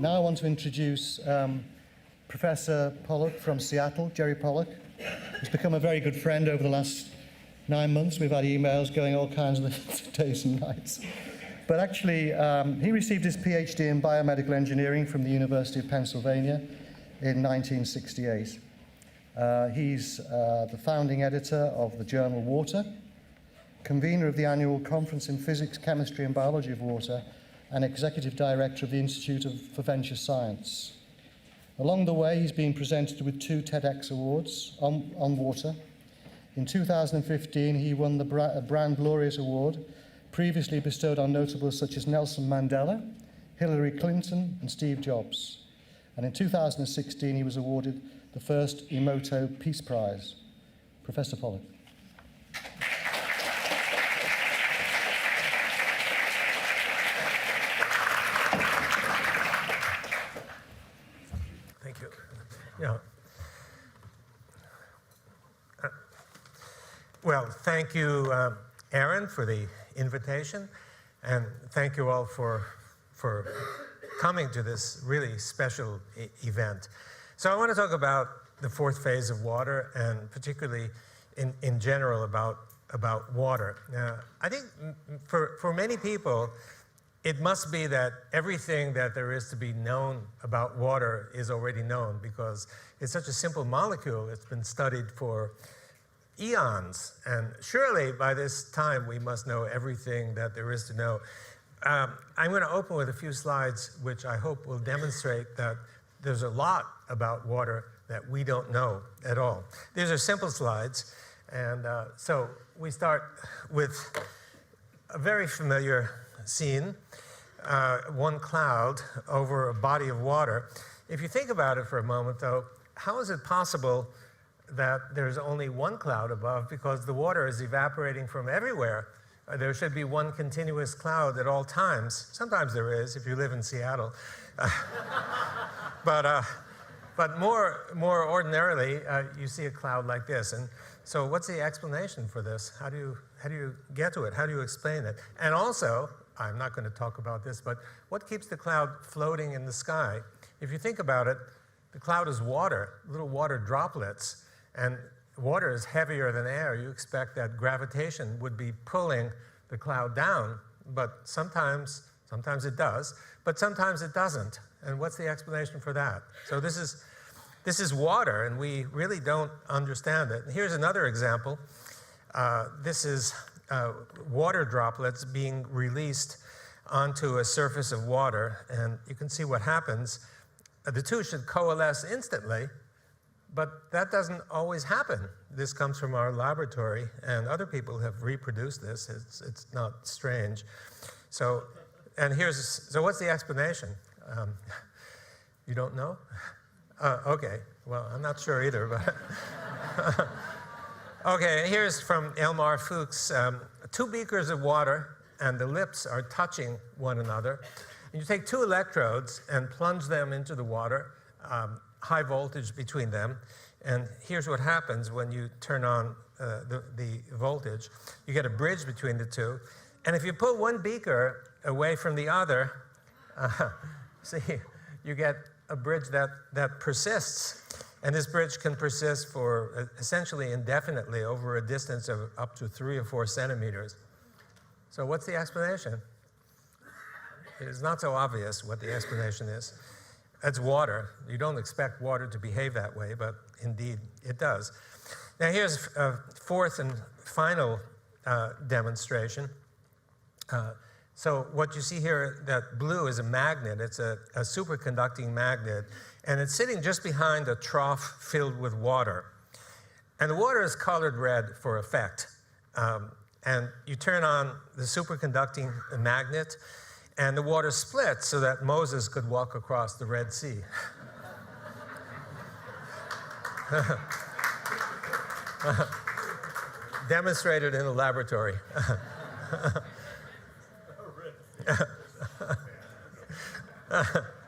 Now I want to introduce Professor Pollack from Seattle, Jerry Pollack, who's become a very good friend over the last 9 months. We've had emails going all kinds of days and nights. But actually, he received his PhD in biomedical engineering from the University of Pennsylvania in 1968. He's the founding editor of the journal Water, convener of the annual Conference in Physics, Chemistry and Biology of Water, and executive director of the Institute for Venture Science. Along the way, he's been presented with 2 TEDx awards on water. In 2015, he won the Brand Laureate Award, previously bestowed on notables such as Nelson Mandela, Hillary Clinton, and Steve Jobs. And in 2016, he was awarded the first Emoto Peace Prize. Professor Pollack. Thank you. Yeah. Well, thank you, Aaron, for the invitation, and thank you all for coming to this really special event. So I want to talk about the 4th phase of water, and particularly in general about water. Now, I think for many people, it must be that everything that there is to be known about water is already known, because it's such a simple molecule. It's been studied for eons, and surely by this time we must know everything that there is to know. I'm going to open with a few slides which I hope will demonstrate that there's a lot about water that we don't know at all. These are simple slides, and so we start with a very familiar scene, one cloud over a body of water. If you think about it for a moment, though, how is it possible that there's only one cloud above, because the water is evaporating from everywhere? There should be one continuous cloud at all times. Sometimes there is, if you live in Seattle. But more ordinarily, you see a cloud like this. And so what's the explanation for this? How do you get to it? How do you explain it? And also, I'm not going to talk about this, but what keeps the cloud floating in the sky? If you think about it, the cloud is water, little water droplets. And water is heavier than air. You expect that gravitation would be pulling the cloud down, but sometimes it does, but sometimes it doesn't. And what's the explanation for that? So this is water, and we really don't understand it. Here's another example. This is water droplets being released onto a surface of water, and you can see what happens. The two should coalesce instantly, but that doesn't always happen. This comes from our laboratory, and other people have reproduced this. It's not strange. So what's the explanation? You don't know? Okay, well, I'm not sure either, but okay, here's from Elmar Fuchs. 2 beakers of water, and the lips are touching one another. And you take 2 electrodes and plunge them into the water, high voltage between them, and here's what happens when you turn on the voltage. You get a bridge between the 2, and if you pull one beaker away from the other, see, you get a bridge that persists, and this bridge can persist for essentially indefinitely over a distance of up to 3 or 4 centimeters. So what's the explanation? It's not so obvious what the explanation is. That's water. You don't expect water to behave that way, but indeed it does. Now here's a 4th and final demonstration. So what you see here, that blue is a magnet. It's a superconducting magnet, and it's sitting just behind a trough filled with water. And the water is colored red for effect. And you turn on the superconducting magnet, and the water splits so that Moses could walk across the Red Sea. Demonstrated in the laboratory.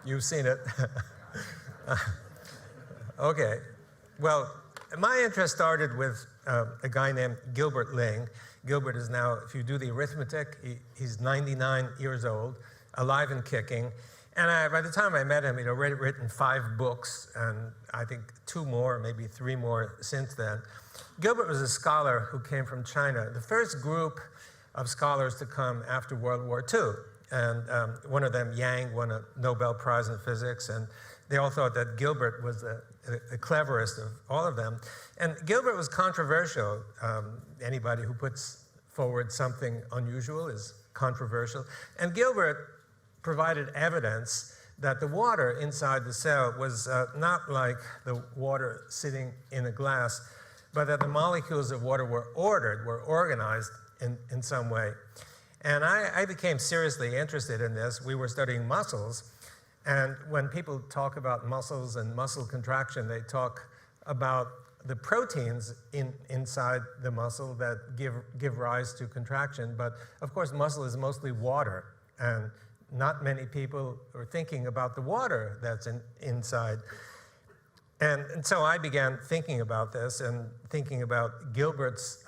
You've seen it. Okay. Well, my interest started with a guy named Gilbert Ling. Gilbert is now, if you do the arithmetic, he's 99 years old, alive and kicking. And by the time I met him, he'd already written 5 books, and I think 2 more, maybe 3 more since then. Gilbert was a scholar who came from China, the first group of scholars to come after World War II. And one of them, Yang, won a Nobel Prize in Physics, and they all thought that Gilbert was the cleverest of all of them. And Gilbert was controversial. Anybody who puts forward something unusual is controversial. And Gilbert provided evidence that the water inside the cell was not like the water sitting in a glass, but that the molecules of water were organized in some way. And I became seriously interested in this. We were studying muscles, and when people talk about muscles and muscle contraction, they talk about the proteins inside the muscle that give rise to contraction. But of course, muscle is mostly water, and not many people are thinking about the water that's inside. And so I began thinking about this and thinking about Gilbert's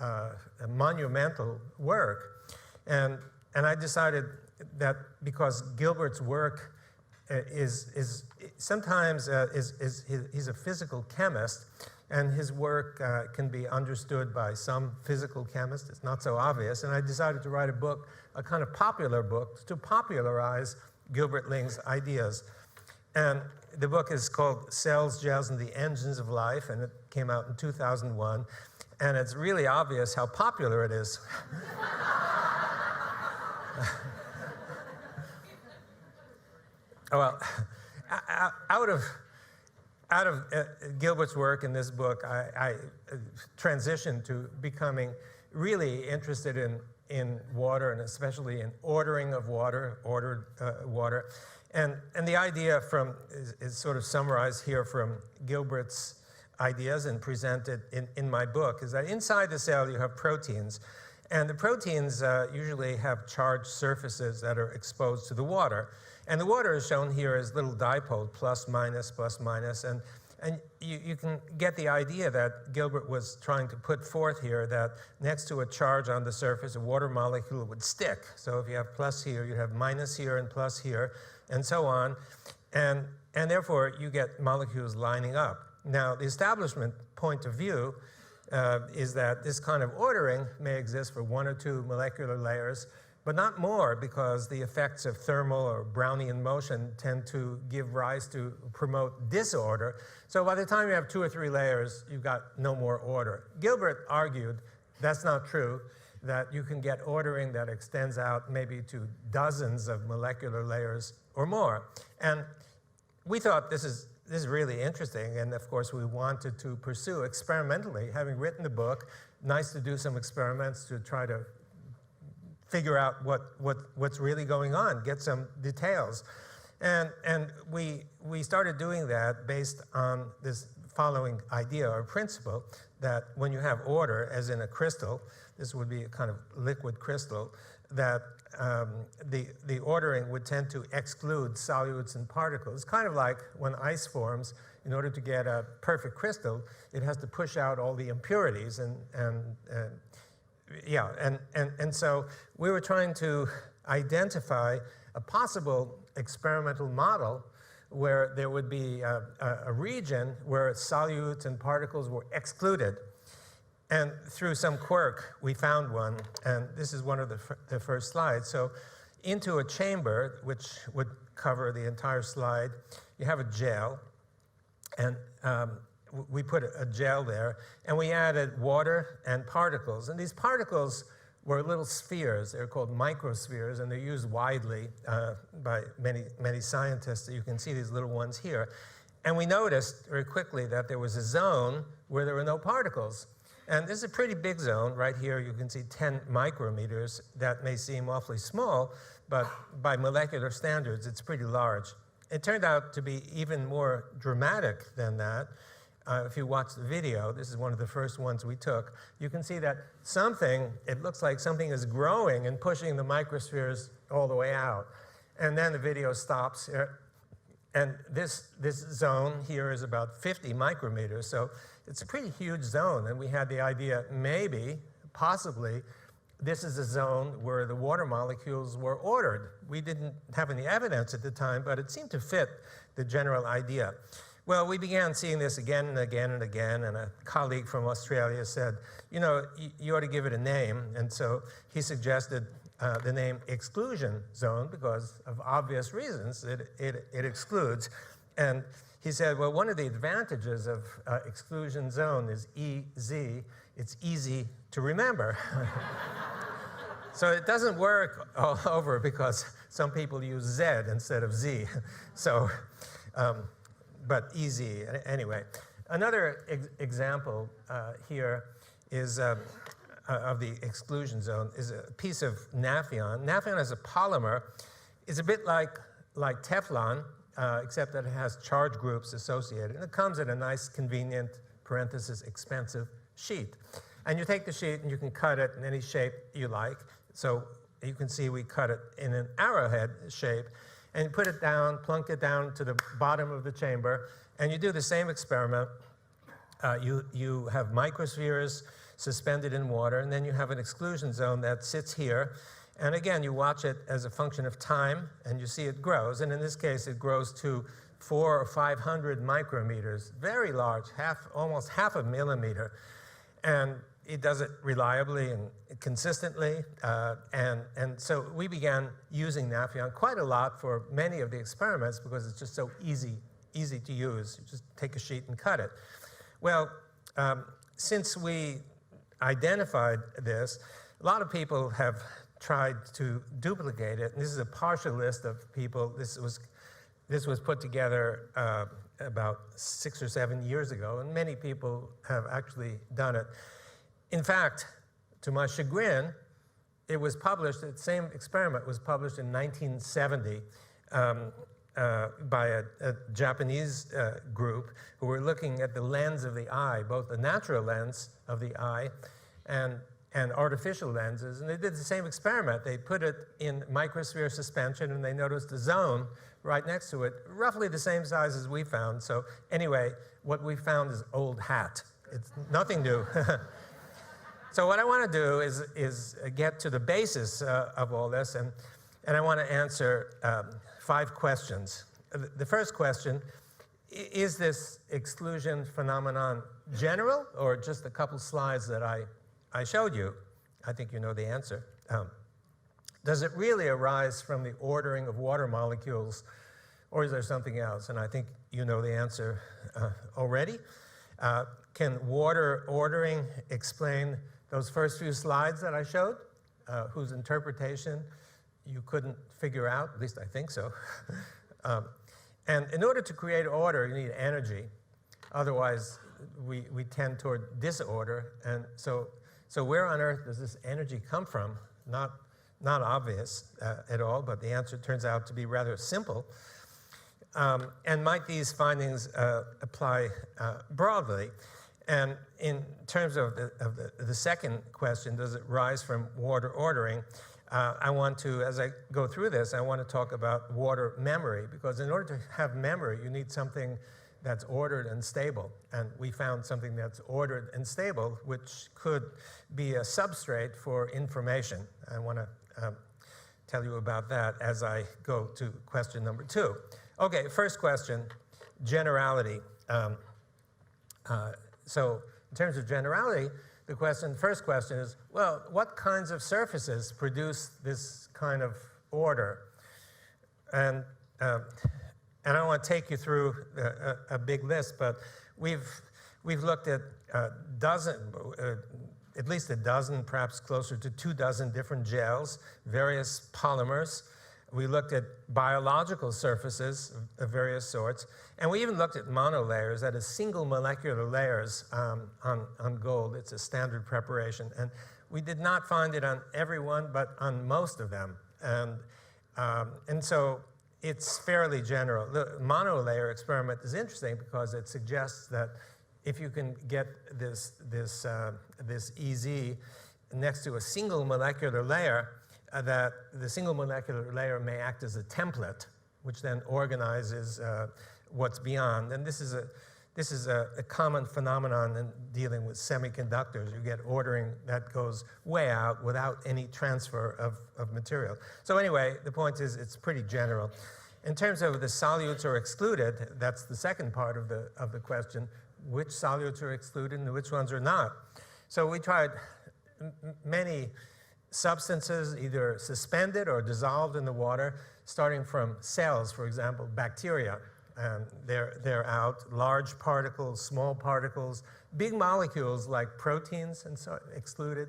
monumental work. And I decided that because Gilbert's work is sometimes he's a physical chemist, and his work can be understood by some physical chemists. It's not so obvious. And I decided to write a book, a kind of popular book, to popularize Gilbert Ling's ideas. And the book is called Cells, Gels, and the Engines of Life, and it came out in 2001. And it's really obvious how popular it is. Well, out of Gilbert's work in this book, I transitioned to becoming really interested in water, and especially in ordering of water, ordered water. And the idea is sort of summarized here from Gilbert's ideas and presented in my book, is that inside the cell you have proteins, and the proteins usually have charged surfaces that are exposed to the water. And the water is shown here as little dipole, plus, minus, and you can get the idea that Gilbert was trying to put forth here, that next to a charge on the surface, a water molecule would stick. So if you have plus here, you have minus here and plus here, and so on. And therefore, you get molecules lining up. Now, the establishment point of view is that this kind of ordering may exist for 1 or 2 molecular layers, but not more, because the effects of thermal or Brownian motion tend to give rise to promote disorder. So by the time you have 2 or 3 layers, you've got no more order. Gilbert argued that's not true, that you can get ordering that extends out maybe to dozens of molecular layers or more. And we thought this is really interesting, and of course we wanted to pursue experimentally. Having written the book, nice to do some experiments to try to figure out what's really going on, get some details. And we started doing that based on this following idea or principle, that when you have order, as in a crystal, this would be a kind of liquid crystal, that the ordering would tend to exclude solutes and particles. It's kind of like when ice forms. In order to get a perfect crystal, it has to push out all the impurities, and so we were trying to identify a possible experimental model where there would be a region where solutes and particles were excluded. And through some quirk, we found one, and this is one of the first slides. So into a chamber, which would cover the entire slide, you have a gel, and we put a gel there, and we added water and particles. And these particles were little spheres. They're called microspheres, and they're used widely by many scientists. You can see these little ones here. And we noticed very quickly that there was a zone where there were no particles. And this is a pretty big zone. Right here, you can see 10 micrometers. That may seem awfully small, but by molecular standards, it's pretty large. It turned out to be even more dramatic than that. If you watch the video, this is one of the first ones we took, you can see that it looks like something is growing and pushing the microspheres all the way out. And then the video stops here. And this zone here is about 50 micrometers, so it's a pretty huge zone. And we had the idea, maybe, possibly, this is a zone where the water molecules were ordered. We didn't have any evidence at the time, but it seemed to fit the general idea. Well, we began seeing this again and again and again, and a colleague from Australia said, you know, you ought to give it a name. And so he suggested the name exclusion zone because of obvious reasons. It excludes. And he said, well, one of the advantages of exclusion zone is EZ. It's easy to remember. So it doesn't work all over because some people use Z instead of Z. So, but easy anyway. Another example here is of the exclusion zone is a piece of naphion. Naphion as a polymer is a bit like Teflon, except that it has charge groups associated. And it comes in a nice, convenient, parenthesis, expensive sheet. And you take the sheet and you can cut it in any shape you like. So you can see we cut it in an arrowhead shape. And you put it down, plunk it down to the bottom of the chamber, and you do the same experiment. You have microspheres suspended in water, and then you have an exclusion zone that sits here. And again, you watch it as a function of time, and you see it grows. And in this case, it grows to 400 or 500 micrometers, very large, almost half a millimeter. And it does it reliably and consistently. And so we began using naphion quite a lot for many of the experiments because it's just so easy to use. You just take a sheet and cut it. Well, since we identified this, a lot of people have tried to duplicate it. And this is a partial list of people. This was put together about 6 or 7 years ago, and many people have actually done it. In fact, to my chagrin, it was published, the same experiment was published in 1970 by a Japanese group who were looking at the lens of the eye, both the natural lens of the eye and artificial lenses. And they did the same experiment. They put it in microsphere suspension, and they noticed a zone right next to it, roughly the same size as we found. So anyway, what we found is old hat. It's nothing new. So what I want to do is get to the basis of all this, and I want to answer 5 questions. The first question, is this exclusion phenomenon general or just a couple slides that I showed you? I think you know the answer. Does it really arise from the ordering of water molecules, or is there something else? And I think you know the answer already. Can water ordering explain those first few slides that I showed, whose interpretation you couldn't figure out? At least I think so. And in order to create order, you need energy. Otherwise, we tend toward disorder. And so where on earth does this energy come from? Not obvious at all, but the answer turns out to be rather simple. And might these findings apply broadly? And in terms of the second question, does it rise from water ordering? I want to, as I go through this, I want to talk about water memory, because in order to have memory, you need something that's ordered and stable. And we found something that's ordered and stable, which could be a substrate for information. I want to tell you about that as I go to question number 2. Okay, first question, generality. So in terms of generality, the first question is, well, what kinds of surfaces produce this kind of order? And I don't want to take you through a big list, but we've looked at at least a dozen, perhaps closer to 24 different gels, various polymers. We looked at biological surfaces of various sorts, and we even looked at monolayers, that is single molecular layers on gold. It's a standard preparation, and we did not find it on everyone, but on most of them. And so it's fairly general. The monolayer experiment is interesting because it suggests that if you can get this EZ next to a single molecular layer, that the single molecular layer may act as a template, which then organizes what's beyond. And this is This is a common phenomenon in dealing with semiconductors. You get ordering that goes way out without any transfer of material. So anyway, the point is it's pretty general. In terms of the solutes are excluded, that's the second part of the question, which solutes are excluded and which ones are not. So we tried many substances, either suspended or dissolved in the water, starting from cells, for example, bacteria. They're out, large particles, small particles, big molecules like proteins and so excluded,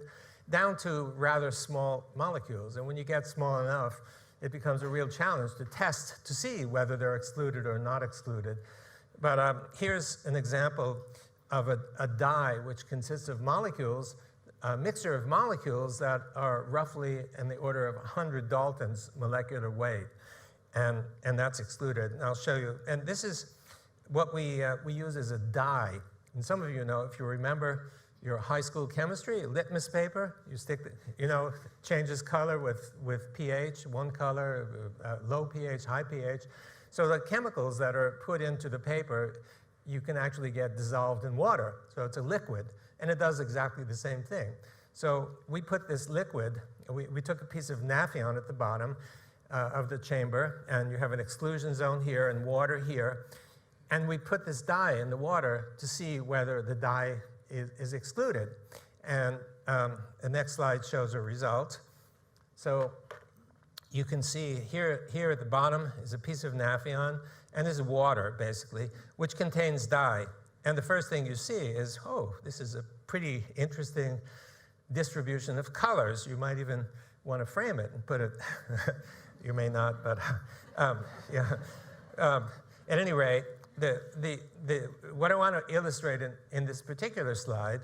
down to rather small molecules. And when you get small enough, it becomes a real challenge to test to see whether they're excluded or not excluded. But here's an example of a dye which consists of molecules, a mixture of molecules that are roughly in the order of 100 Daltons molecular weight. And that's excluded. And I'll show you. And this is what we use as a dye. And some of you know, if you remember your high school chemistry, litmus paper, you stick, changes color with pH, one color, low pH, high pH. So the chemicals that are put into the paper, you can actually get dissolved in water. So it's a liquid, and it does exactly the same thing. So we put this liquid, we took a piece of Nafion at the bottom of the chamber, and you have an exclusion zone here and water here, and we put this dye in the water to see whether the dye is excluded. And the next slide shows a result. So you can see here at the bottom is a piece of Nafion, and this is water, basically, which contains dye. And the first thing you see is, oh, this is a pretty interesting distribution of colors. You might even want to frame it and put it, you may not, but yeah. At any rate, what I want to illustrate in this particular slide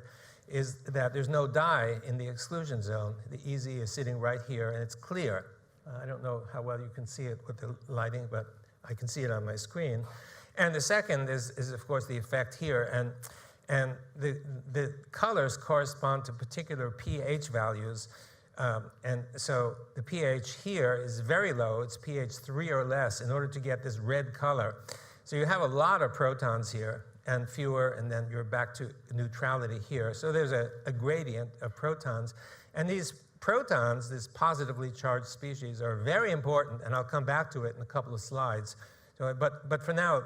is that there's no dye in the exclusion zone. The EZ is sitting right here, and it's clear. I don't know how well you can see it with the lighting, but I can see it on my screen. And the second is of course, the effect here. And the colors correspond to particular pH values. And so the pH here is very low. It's pH 3 or less in order to get this red color. So you have a lot of protons here and fewer, and then you're back to neutrality here. So there's a gradient of protons. And these protons, this positively charged species, are very important, and I'll come back to it in a couple of slides. So, but for now,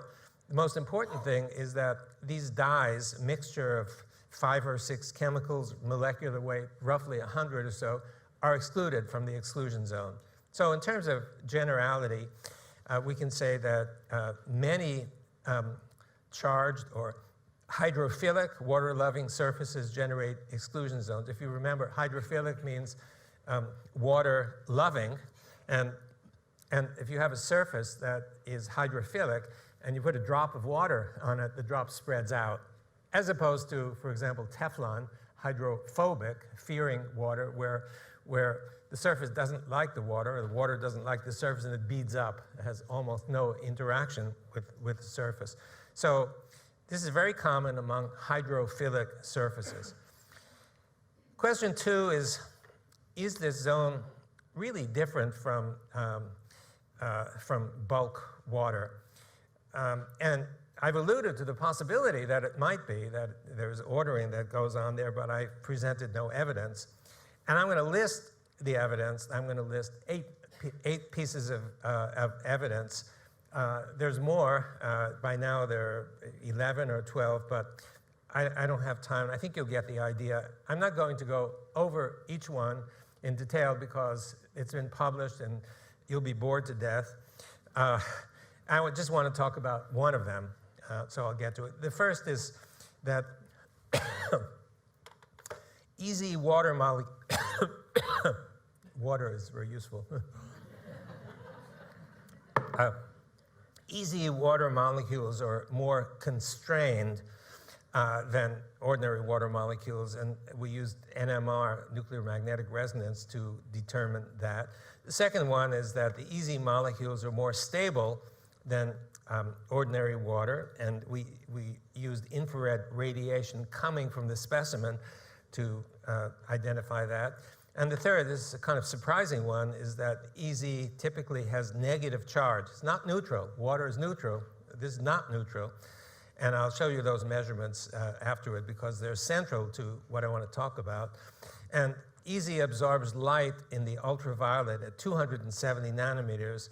the most important thing is that these dyes, mixture of 5 or 6 chemicals, molecular weight, roughly 100 or so, are excluded from the exclusion zone. So in terms of generality, we can say that many charged or hydrophilic water-loving surfaces generate exclusion zones. If you remember, hydrophilic means water-loving, and if you have a surface that is hydrophilic and you put a drop of water on it, the drop spreads out, as opposed to, for example, Teflon, hydrophobic, fearing water, where the surface doesn't like the water, or the water doesn't like the surface, and it beads up. It has almost no interaction with the surface. So this is very common among hydrophilic surfaces. Question 2 is this zone really different from bulk water? And I've alluded to the possibility that it might be, that there's ordering that goes on there, but I presented no evidence. And I'm going to list the evidence. I'm going to list eight pieces of evidence. There's more. By now there are 11 or 12, but I don't have time. I think you'll get the idea. I'm not going to go over each one in detail because it's been published and you'll be bored to death. I would just want to talk about one of them, so I'll get to it. The first is that easy water molecule. Water is very useful. Easy water molecules are more constrained than ordinary water molecules, and we used NMR, nuclear magnetic resonance, to determine that. The second one is that the easy molecules are more stable than ordinary water, and we used infrared radiation coming from the specimen to identify that. And the third, this is a kind of surprising one, is that EZ typically has negative charge. It's not neutral. Water is neutral. This is not neutral. And I'll show you those measurements afterward because they're central to what I want to talk about. And EZ absorbs light in the ultraviolet at 270 nanometers,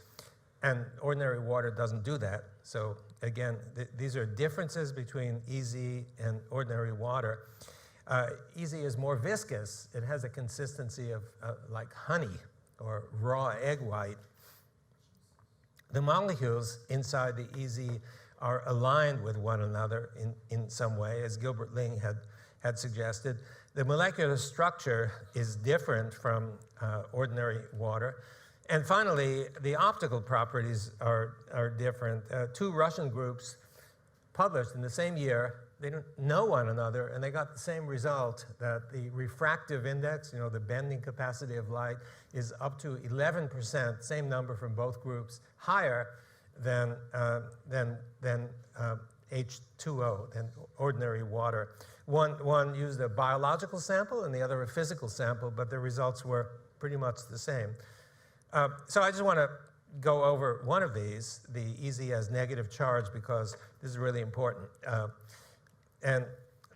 and ordinary water doesn't do that. So again, these are differences between EZ and ordinary water. EZ is more viscous. It has a consistency of like honey or raw egg white. The molecules inside the EZ are aligned with one another in some way, as Gilbert Ling had suggested. The molecular structure is different from ordinary water. And finally, the optical properties are different. Two Russian groups published in the same year. They don't know one another, and they got the same result, that the refractive index, the bending capacity of light, is up to 11%, same number from both groups, higher than H2O, than ordinary water. One used a biological sample and the other a physical sample, but the results were pretty much the same. So I just want to go over one of these, the EZ has negative charge, because this is really important. And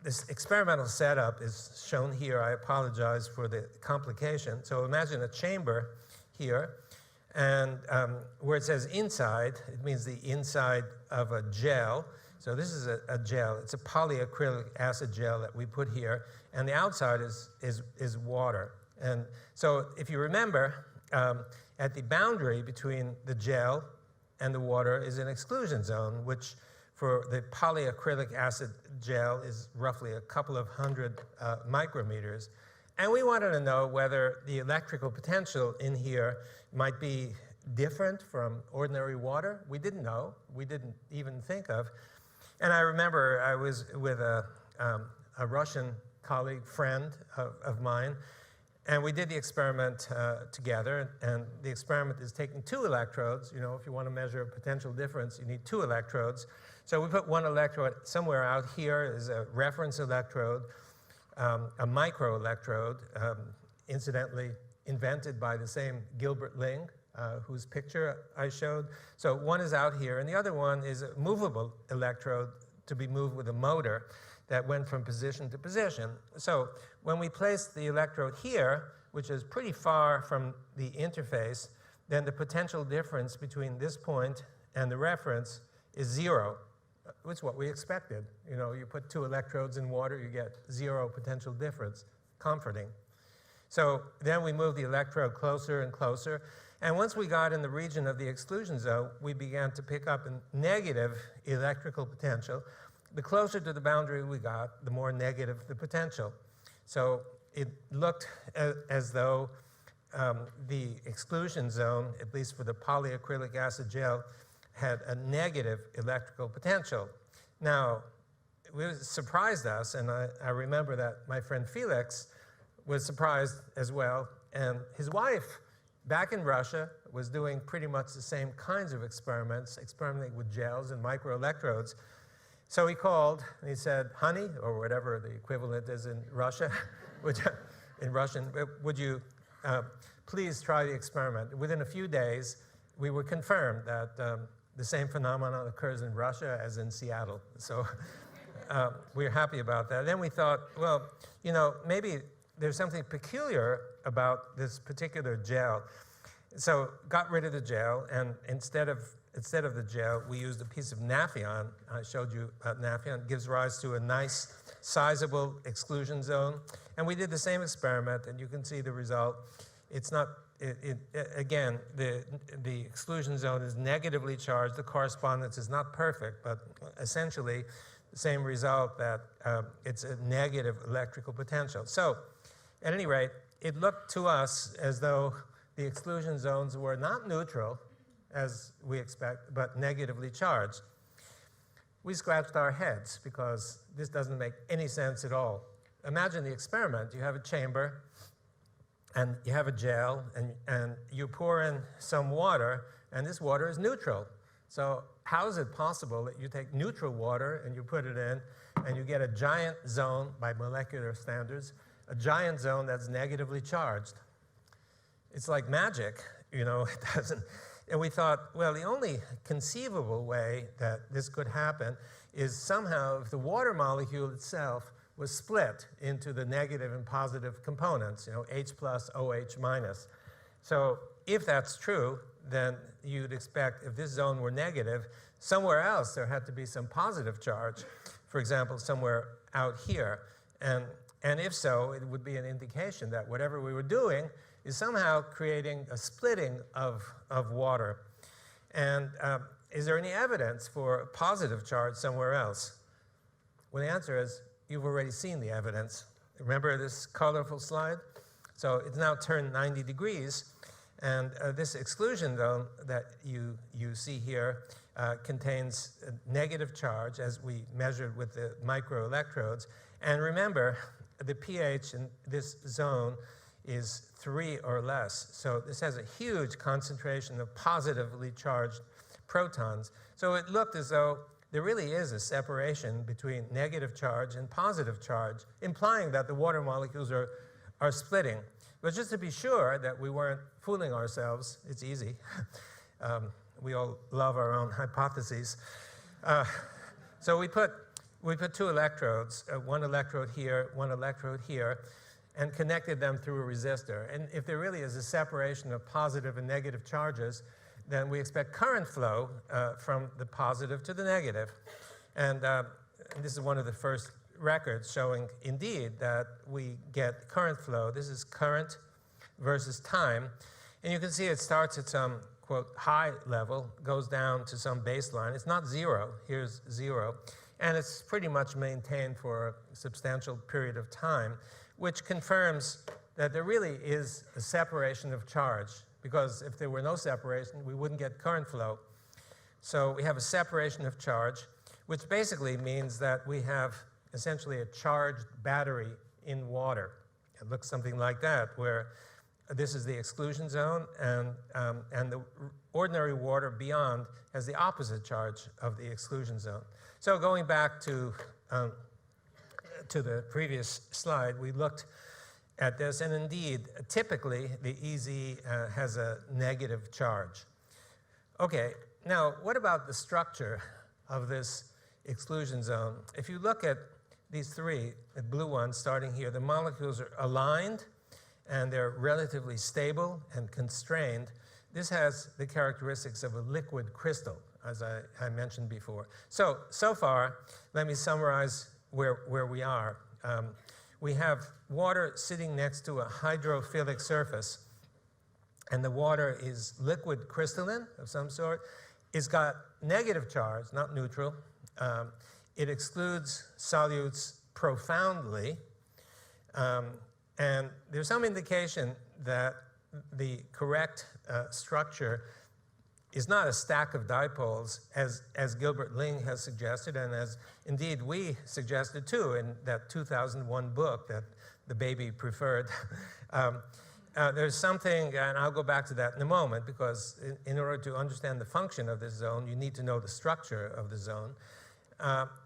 this experimental setup is shown here. I apologize for the complication. So imagine a chamber here, and where it says inside, it means the inside of a gel. So this is a gel. It's a polyacrylic acid gel that we put here, and the outside is water. And so if you remember, at the boundary between the gel and the water is an exclusion zone, which for the polyacrylic acid gel is roughly a couple of hundred micrometers. And we wanted to know whether the electrical potential in here might be different from ordinary water. We didn't know. We didn't even think of. And I remember I was with a Russian colleague, friend of mine, and we did the experiment together. And the experiment is taking two electrodes. If you want to measure a potential difference, you need two electrodes. So we put one electrode somewhere out here is a reference electrode, a microelectrode, incidentally invented by the same Gilbert Ling, whose picture I showed. So one is out here, and the other one is a movable electrode to be moved with a motor that went from position to position. So when we place the electrode here, which is pretty far from the interface, then the potential difference between this point and the reference is zero. It's what we expected. You put two electrodes in water, you get zero potential difference. Comforting. So then we moved the electrode closer and closer. And once we got in the region of the exclusion zone, we began to pick up a negative electrical potential. The closer to the boundary we got, the more negative the potential. So it looked as though the exclusion zone, at least for the polyacrylic acid gel, had a negative electrical potential. Now, it surprised us, and I remember that my friend Felix was surprised as well, and his wife, back in Russia, was doing pretty much the same kinds of experiments, experimenting with gels and microelectrodes. So he called, and he said, honey, or whatever the equivalent is in Russia, in Russian, would you please try the experiment? Within a few days, we were confirmed that the same phenomenon occurs in Russia as in Seattle. So we're happy about that. Then we thought, well, maybe there's something peculiar about this particular gel. So got rid of the gel, and instead of the gel, we used a piece of Nafion. I showed you Nafion. It gives rise to a nice, sizable exclusion zone. And we did the same experiment, and you can see the result. It's not, again, the exclusion zone is negatively charged. The correspondence is not perfect, but essentially the same result, that it's a negative electrical potential. So at any rate, it looked to us as though the exclusion zones were not neutral, as we expect, but negatively charged. We scratched our heads because this doesn't make any sense at all. Imagine the experiment. You have a chamber, and you have a gel, and you pour in some water, and this water is neutral. So how is it possible that you take neutral water and you put it in, and you get a giant zone, by molecular standards, a giant zone that's negatively charged? It's like magic, it doesn't. And we thought, well, the only conceivable way that this could happen is somehow if the water molecule itself was split into the negative and positive components, H plus, OH minus. So if that's true, then you'd expect if this zone were negative, somewhere else there had to be some positive charge, for example, somewhere out here. And if so, it would be an indication that whatever we were doing is somehow creating a splitting of water. And is there any evidence for a positive charge somewhere else? Well, the answer is you've already seen the evidence. Remember this colorful slide? So it's now turned 90 degrees. And this exclusion zone that you see here contains a negative charge as we measured with the microelectrodes. And remember, the pH in this zone is 3 or less. So this has a huge concentration of positively charged protons. So it looked as though there really is a separation between negative charge and positive charge, implying that the water molecules are splitting. But just to be sure that we weren't fooling ourselves, it's easy. We all love our own hypotheses. So we put 2 electrodes, one electrode here, one electrode here, and connected them through a resistor. And if there really is a separation of positive and negative charges, then we expect current flow from the positive to the negative. And this is one of the first records showing indeed that we get current flow. This is current versus time. And you can see it starts at some, quote, high level, goes down to some baseline. It's not 0. Here's 0. And it's pretty much maintained for a substantial period of time, which confirms that there really is a separation of charge, because if there were no separation, we wouldn't get current flow. So we have a separation of charge, which basically means that we have essentially a charged battery in water. It looks something like that, where this is the exclusion zone, and the ordinary water beyond has the opposite charge of the exclusion zone. So going back to the previous slide, we looked at this, and indeed, typically, the EZ has a negative charge. Okay, now what about the structure of this exclusion zone? If you look at these 3, the blue ones starting here, the molecules are aligned, and they're relatively stable and constrained. This has the characteristics of a liquid crystal, as I mentioned before. So far, let me summarize where we are. We have water sitting next to a hydrophilic surface, and the water is liquid crystalline of some sort. It's got negative charge, not neutral. It excludes solutes profoundly, and there's some indication that the correct structure is not a stack of dipoles, as Gilbert Ling has suggested, and as indeed we suggested too in that 2001 book that the baby preferred. There's something, and I'll go back to that in a moment, because in order to understand the function of this zone, you need to know the structure of the zone.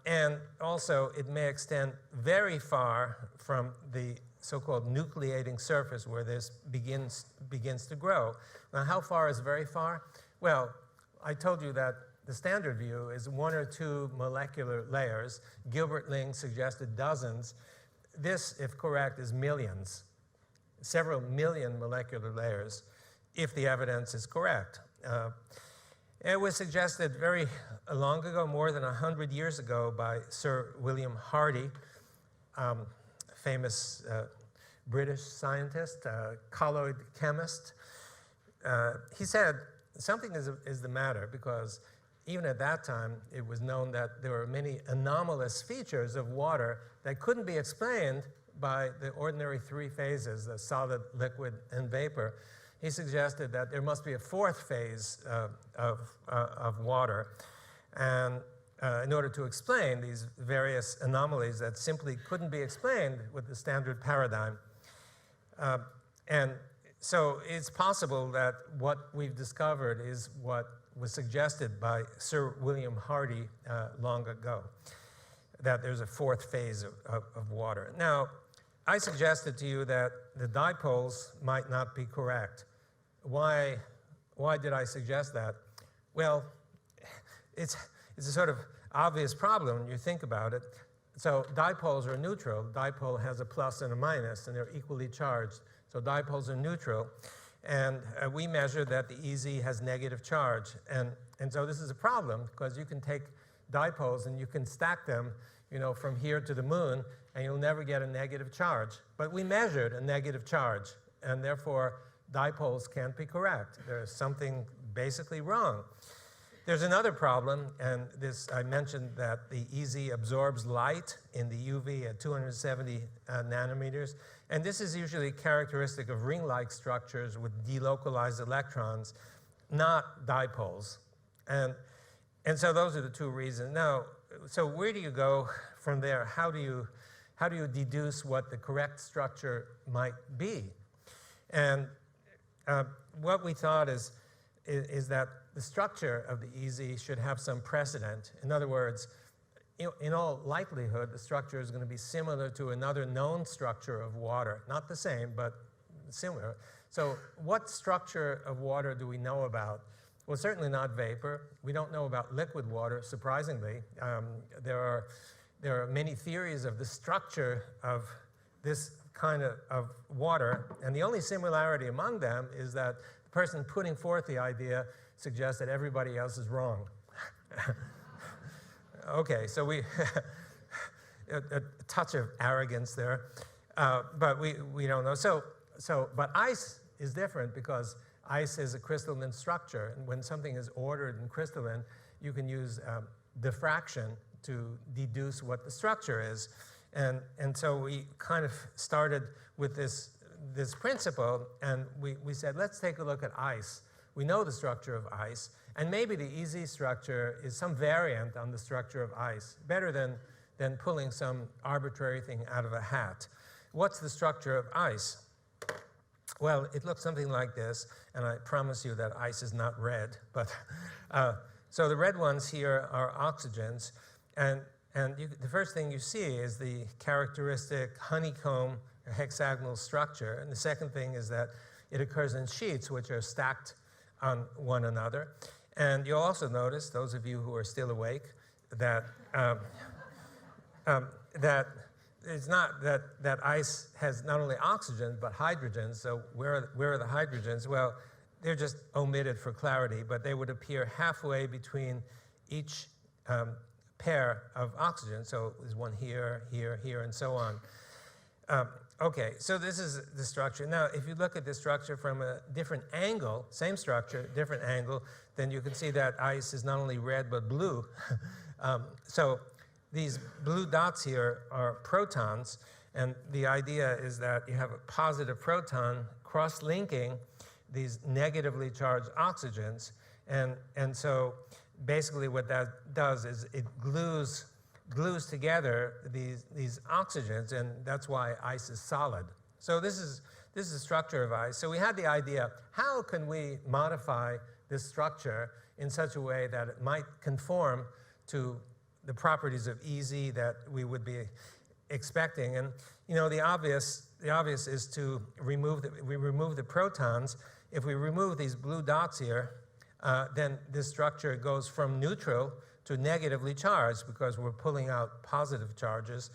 And also, it may extend very far from the so-called nucleating surface where this begins to grow. Now, how far is very far? Well, I told you that the standard view is 1 or 2 molecular layers. Gilbert Ling suggested dozens. This, if correct, is millions, several million molecular layers, if the evidence is correct. It was suggested very long ago, more than 100 years ago, by Sir William Hardy, famous British scientist, colloid chemist. He said, something is the matter, because even at that time, it was known that there were many anomalous features of water that couldn't be explained by the ordinary 3 phases, the solid, liquid, and vapor. He suggested that there must be a 4th phase of water, and in order to explain these various anomalies that simply couldn't be explained with the standard paradigm. And so it's possible that what we've discovered is what was suggested by Sir William Hardy long ago, that there's a 4th phase of water. Now, I suggested to you that the dipoles might not be correct. Why did I suggest that? Well, it's a sort of obvious problem when you think about it. So dipoles are neutral. Dipole has a plus and a minus, and they're equally charged. So dipoles are neutral. And we measure that the EZ has negative charge. And so this is a problem, because you can take dipoles and you can stack them, from here to the moon, and you'll never get a negative charge. But we measured a negative charge, and therefore dipoles can't be correct. There's something basically wrong. There's another problem, and I mentioned that the EZ absorbs light in the UV at 270 nanometers, and this is usually characteristic of ring-like structures with delocalized electrons, not dipoles. And so those are the two reasons. Now, so where do you go from there? How do you deduce what the correct structure might be? And what we thought is that the structure of the EZ should have some precedent. In other words, in all likelihood, the structure is going to be similar to another known structure of water. Not the same, but similar. So what structure of water do we know about? Well, certainly not vapor. We don't know about liquid water, surprisingly. There are many theories of the structure of this kind of water, and the only similarity among them is that the person putting forth the idea suggests that everybody else is wrong. Okay, so we a touch of arrogance there, but we don't know. But ice is different, because ice is a crystalline structure, and when something is ordered and crystalline, you can use diffraction to deduce what the structure is. And so we kind of started with this principle, and we said, let's take a look at ice. We know the structure of ice, and maybe the EZ structure is some variant on the structure of ice, better than pulling some arbitrary thing out of a hat. What's the structure of ice? Well, it looks something like this, and I promise you that ice is not red. But so the red ones here are oxygens, and the first thing you see is the characteristic honeycomb or hexagonal structure, and the second thing is that it occurs in sheets which are stacked on one another. And you'll also notice, those of you who are still awake, that it's not that ice has not only oxygen but hydrogen. So where are the hydrogens? Well, they're just omitted for clarity, but they would appear halfway between each pair of oxygen. So there's one here, here, here, and so on. Okay, so this is the structure. Now, if you look at this structure from a different angle, same structure, different angle, then you can see that ice is not only red but blue. So these blue dots here are protons, and the idea is that you have a positive proton cross-linking these negatively charged oxygens, and so basically what that does is it glues together these oxygens, and that's why ice is solid. So this is the structure of ice. So we had the idea, how can we modify this structure in such a way that it might conform to the properties of EZ that we would be expecting? And the obvious is to remove the protons. If we remove these blue dots here, then this structure goes from neutral to negatively charged, because we're pulling out positive charges.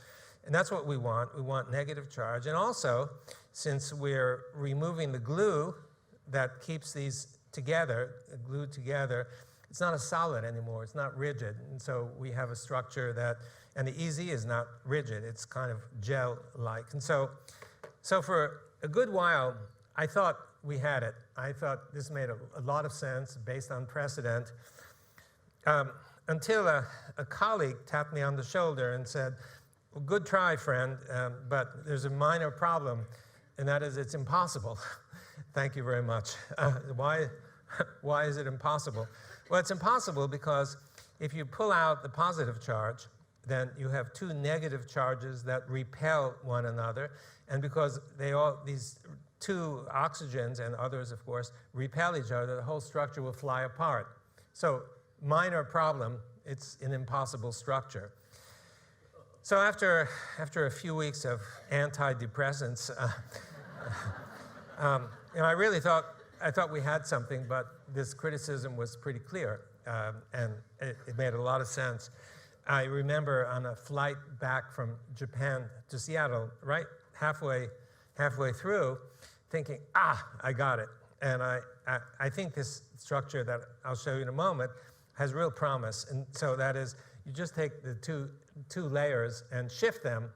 And that's what we want. We want negative charge. And also, since we're removing the glue that keeps these together, glued together, it's not a solid anymore. It's not rigid. And so we have a structure and the EZ is not rigid. It's kind of gel-like. And so for a good while, I thought we had it. I thought this made a lot of sense based on precedent. Until a colleague tapped me on the shoulder and said, well, good try, friend, but there's a minor problem, and that is it's impossible. Thank you very much. Why is it impossible? Well, it's impossible because if you pull out the positive charge, then you have two negative charges that repel one another, and because these two oxygens and others, of course, repel each other, the whole structure will fly apart. So minor problem, it's an impossible structure. So after a few weeks of antidepressants, I really thought we had something, but this criticism was pretty clear, and it made a lot of sense. I remember on a flight back from Japan to Seattle, right halfway through, thinking, I got it. And I think this structure that I'll show you in a moment has real promise. And so that is, you just take the two layers and shift them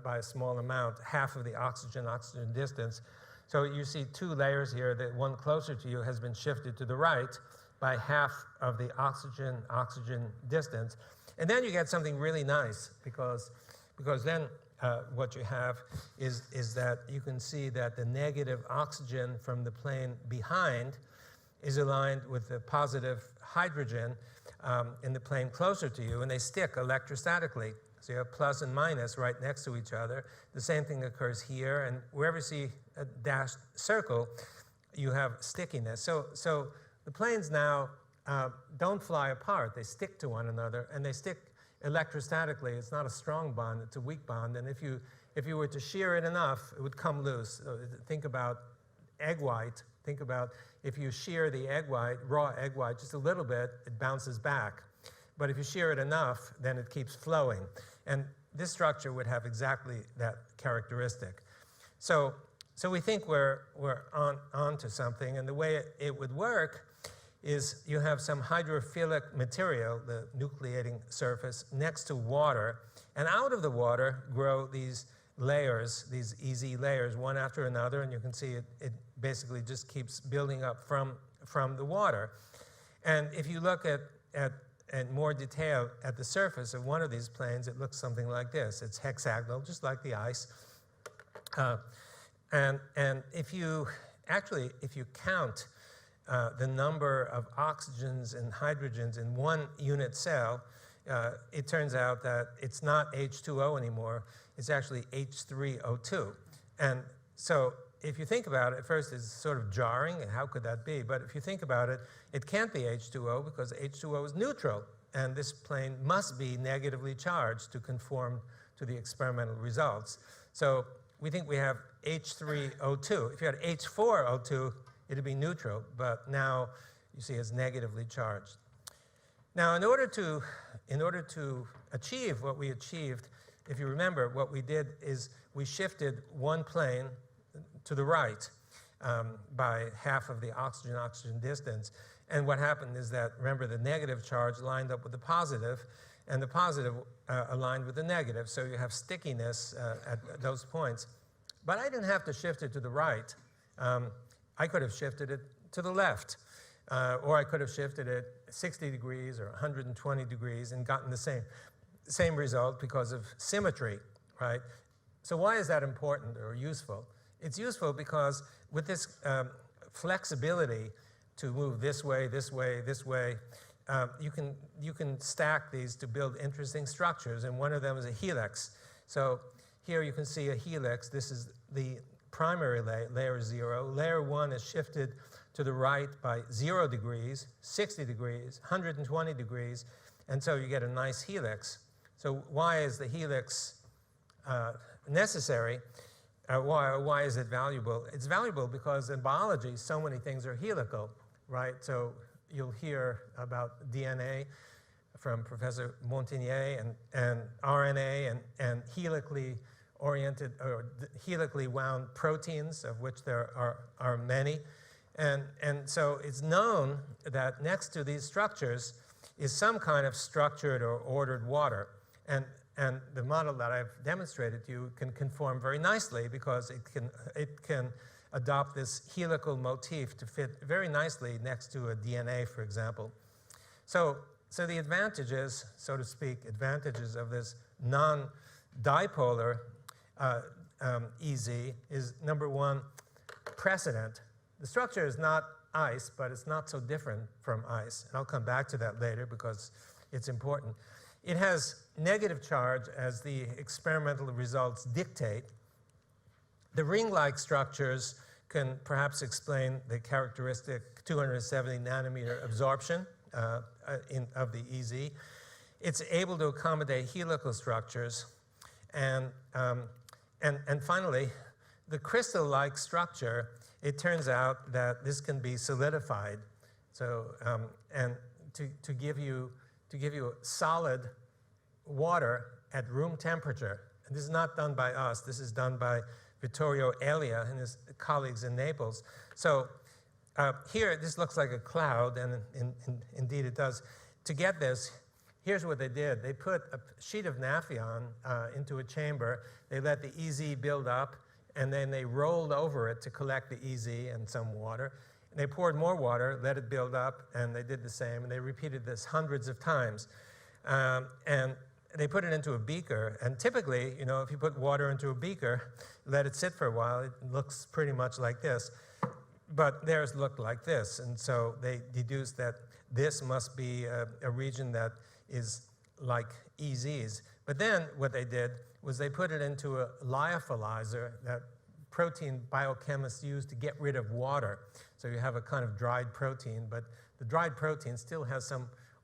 by a small amount, half of the oxygen-oxygen distance. So you see two layers here. The one closer to you has been shifted to the right by half of the oxygen-oxygen distance. And then you get something really nice, because then what you have is that you can see that the negative oxygen from the plane behind is aligned with the positive hydrogen in the plane closer to you, and they stick electrostatically. So you have plus and minus right next to each other. The same thing occurs here, and wherever you see a dashed circle, you have stickiness. So the planes now don't fly apart. They stick to one another, and they stick electrostatically. It's not a strong bond, it's a weak bond. And if you were to shear it enough, it would come loose. So think about egg white. Think about if you shear the egg white, raw egg white, just a little bit, it bounces back. But if you shear it enough, then it keeps flowing. And this structure would have exactly that characteristic. So we think we're on to something, and the way it would work is you have some hydrophilic material, the nucleating surface, next to water, and out of the water grow these layers, these EZ layers, one after another, and you can see it basically just keeps building up from the water. And if you look at more detail at the surface of one of these planes, it looks something like this. It's hexagonal, just like the ice. And if you count the number of oxygens and hydrogens in one unit cell, it turns out that it's not H2O anymore, it's actually H3O2. And so if you think about it, at first it's sort of jarring, and how could that be? But if you think about it, it can't be H2O because H2O is neutral, and this plane must be negatively charged to conform to the experimental results. So we think we have H3O2. If you had H4O2, it'd be neutral, but now you see it's negatively charged. Now, in order to achieve what we achieved, if you remember, what we did is we shifted one plane to the right by half of the oxygen-oxygen distance. And what happened is that, remember, the negative charge lined up with the positive, and the positive aligned with the negative. So you have stickiness at those points. But I didn't have to shift it to the right. I could have shifted it to the left, or I could have shifted it 60 degrees or 120 degrees and gotten the same result because of symmetry, right? So why is that important or useful? It's useful because with this flexibility to move this way, this way, this way, you can stack these to build interesting structures, and one of them is a helix. So here you can see a helix. This is the primary layer 0. Layer 1 is shifted to the right by 0 degrees, 60 degrees, 120 degrees, and so you get a nice helix. So why is the helix necessary? Why is it valuable? It's valuable because in biology, so many things are helical, right? So you'll hear about DNA from Professor Montagnier and RNA and helically oriented or helically wound proteins, of which there are many. And so it's known that next to these structures is some kind of structured or ordered water. And the model that I've demonstrated to you can conform very nicely because it can adopt this helical motif to fit very nicely next to a DNA, for example. So the advantages, so to speak, advantages of this non-dipolar EZ is, number one, precedent. The structure is not ice, but it's not so different from ice. And I'll come back to that later because it's important. It has negative charge as the experimental results dictate. The ring-like structures can perhaps explain the characteristic 270 nanometer absorption of the EZ. It's able to accommodate helical structures. And finally, the crystal-like structure, it turns out that this can be solidified. So, and to give you a solid water at room temperature. And this is not done by us. This is done by Vittorio Elia and his colleagues in Naples. So here, this looks like a cloud, and indeed it does. To get this, here's what they did. They put a sheet of Nafion into a chamber. They let the EZ build up, and then they rolled over it to collect the EZ and some water. And they poured more water, let it build up, and they did the same. And they repeated this hundreds of times. And they put it into a beaker. And typically, you know, if you put water into a beaker, let it sit for a while, it looks pretty much like this. But theirs looked like this. And so they deduced that this must be a region that is like EZs. But then what they did was they put it into a lyophilizer, that protein biochemists use to get rid of water. So you have a kind of dried protein, but the dried protein still has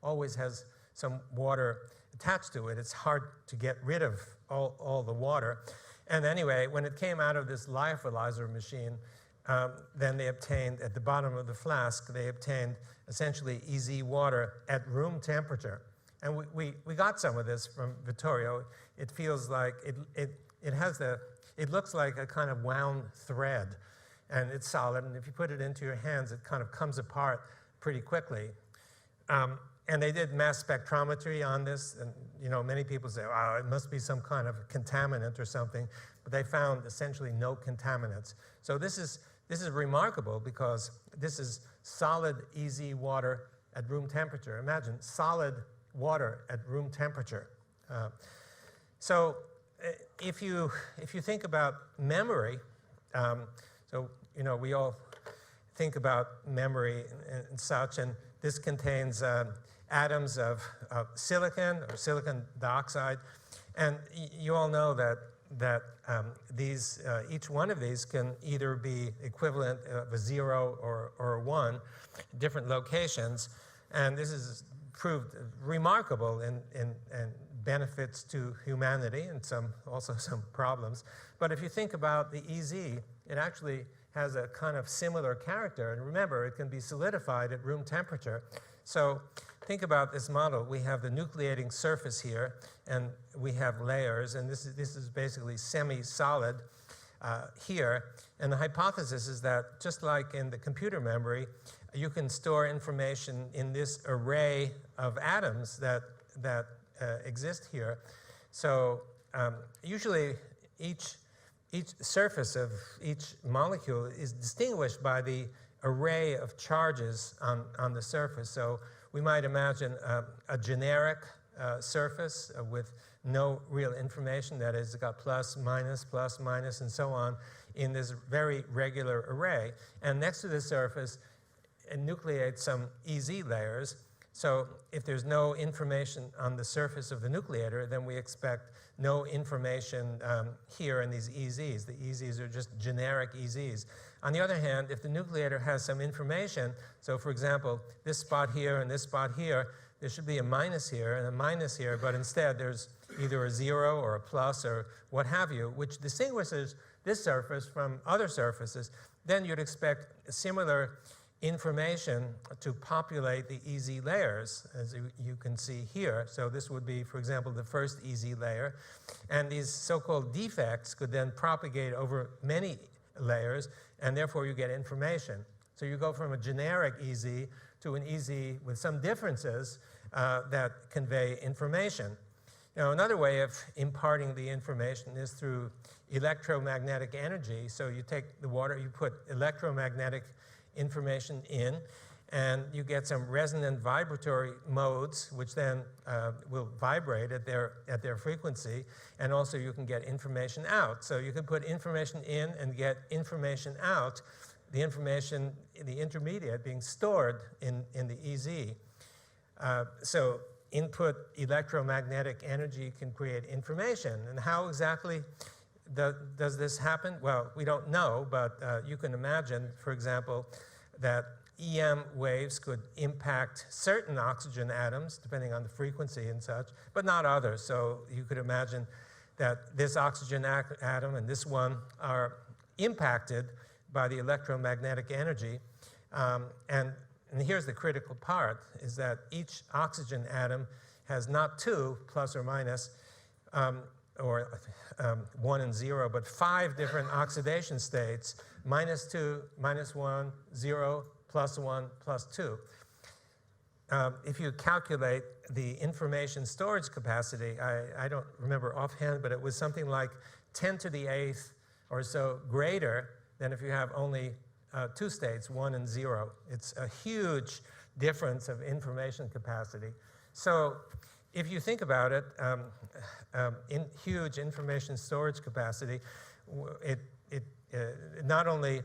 always has some water attached to it. It's hard to get rid of all the water. And anyway, when it came out of this lyophilizer machine, then they obtained, at the bottom of the flask, they obtained essentially EZ water at room temperature. And we got some of this from Vittorio. It feels like, it looks like a kind of wound thread, and it's solid, and if you put it into your hands, it kind of comes apart pretty quickly. And they did mass spectrometry on this, and you know, many people say, wow, it must be some kind of contaminant or something, but they found essentially no contaminants. So this is remarkable because this is solid EZ water at room temperature. Imagine solid water at room temperature. So if you think about memory, so you know, we all think about memory and such, and this contains atoms of silicon or silicon dioxide, and you all know that these each one of these can either be equivalent of a 0 or a 1, different locations, and this is proved remarkable in benefits to humanity and also some problems. But if you think about the EZ, it actually has a kind of similar character. And remember, it can be solidified at room temperature. So think about this model. We have the nucleating surface here, and we have layers. And this is basically semi-solid here. And the hypothesis is that just like in the computer memory, you can store information in this array of atoms that exist here. So usually each surface of each molecule is distinguished by the array of charges on the surface. So we might imagine a generic surface with no real information, that is, it's got plus, minus, and so on in this very regular array. And next to the surface, it nucleates some EZ layers. So if there's no information on the surface of the nucleator, then we expect no information here in these EZs. The EZs are just generic EZs. On the other hand, if the nucleator has some information, so for example, this spot here and this spot here, there should be a minus here and a minus here, but instead there's either a 0 or a plus or what have you, which distinguishes this surface from other surfaces. Then you'd expect similar information to populate the EZ layers, as you can see here. So this would be, for example, the first EZ layer. And these so-called defects could then propagate over many layers, and therefore you get information. So you go from a generic EZ to an EZ with some differences that convey information. Now, another way of imparting the information is through electromagnetic energy. So you take the water, you put electromagnetic information in, and you get some resonant vibratory modes, which then will vibrate at their frequency, and also you can get information out. So you can put information in and get information out, the information, the intermediate, being stored in the EZ. So input electromagnetic energy can create information. And how exactly does this happen? Well, we don't know, but you can imagine, for example, that EM waves could impact certain oxygen atoms, depending on the frequency and such, but not others. So you could imagine that this oxygen atom and this one are impacted by the electromagnetic energy. And here's the critical part, is that each oxygen atom has not 2 plus or minus, or 1 and 0, but 5 different oxidation states, -2, -1, 0, +1, +2. If you calculate the information storage capacity, I don't remember offhand, but it was something like 10 to the 8th or so greater than if you have only 2 states, 1 and 0. It's a huge difference of information capacity. So if you think about it, in huge information storage capacity, it not only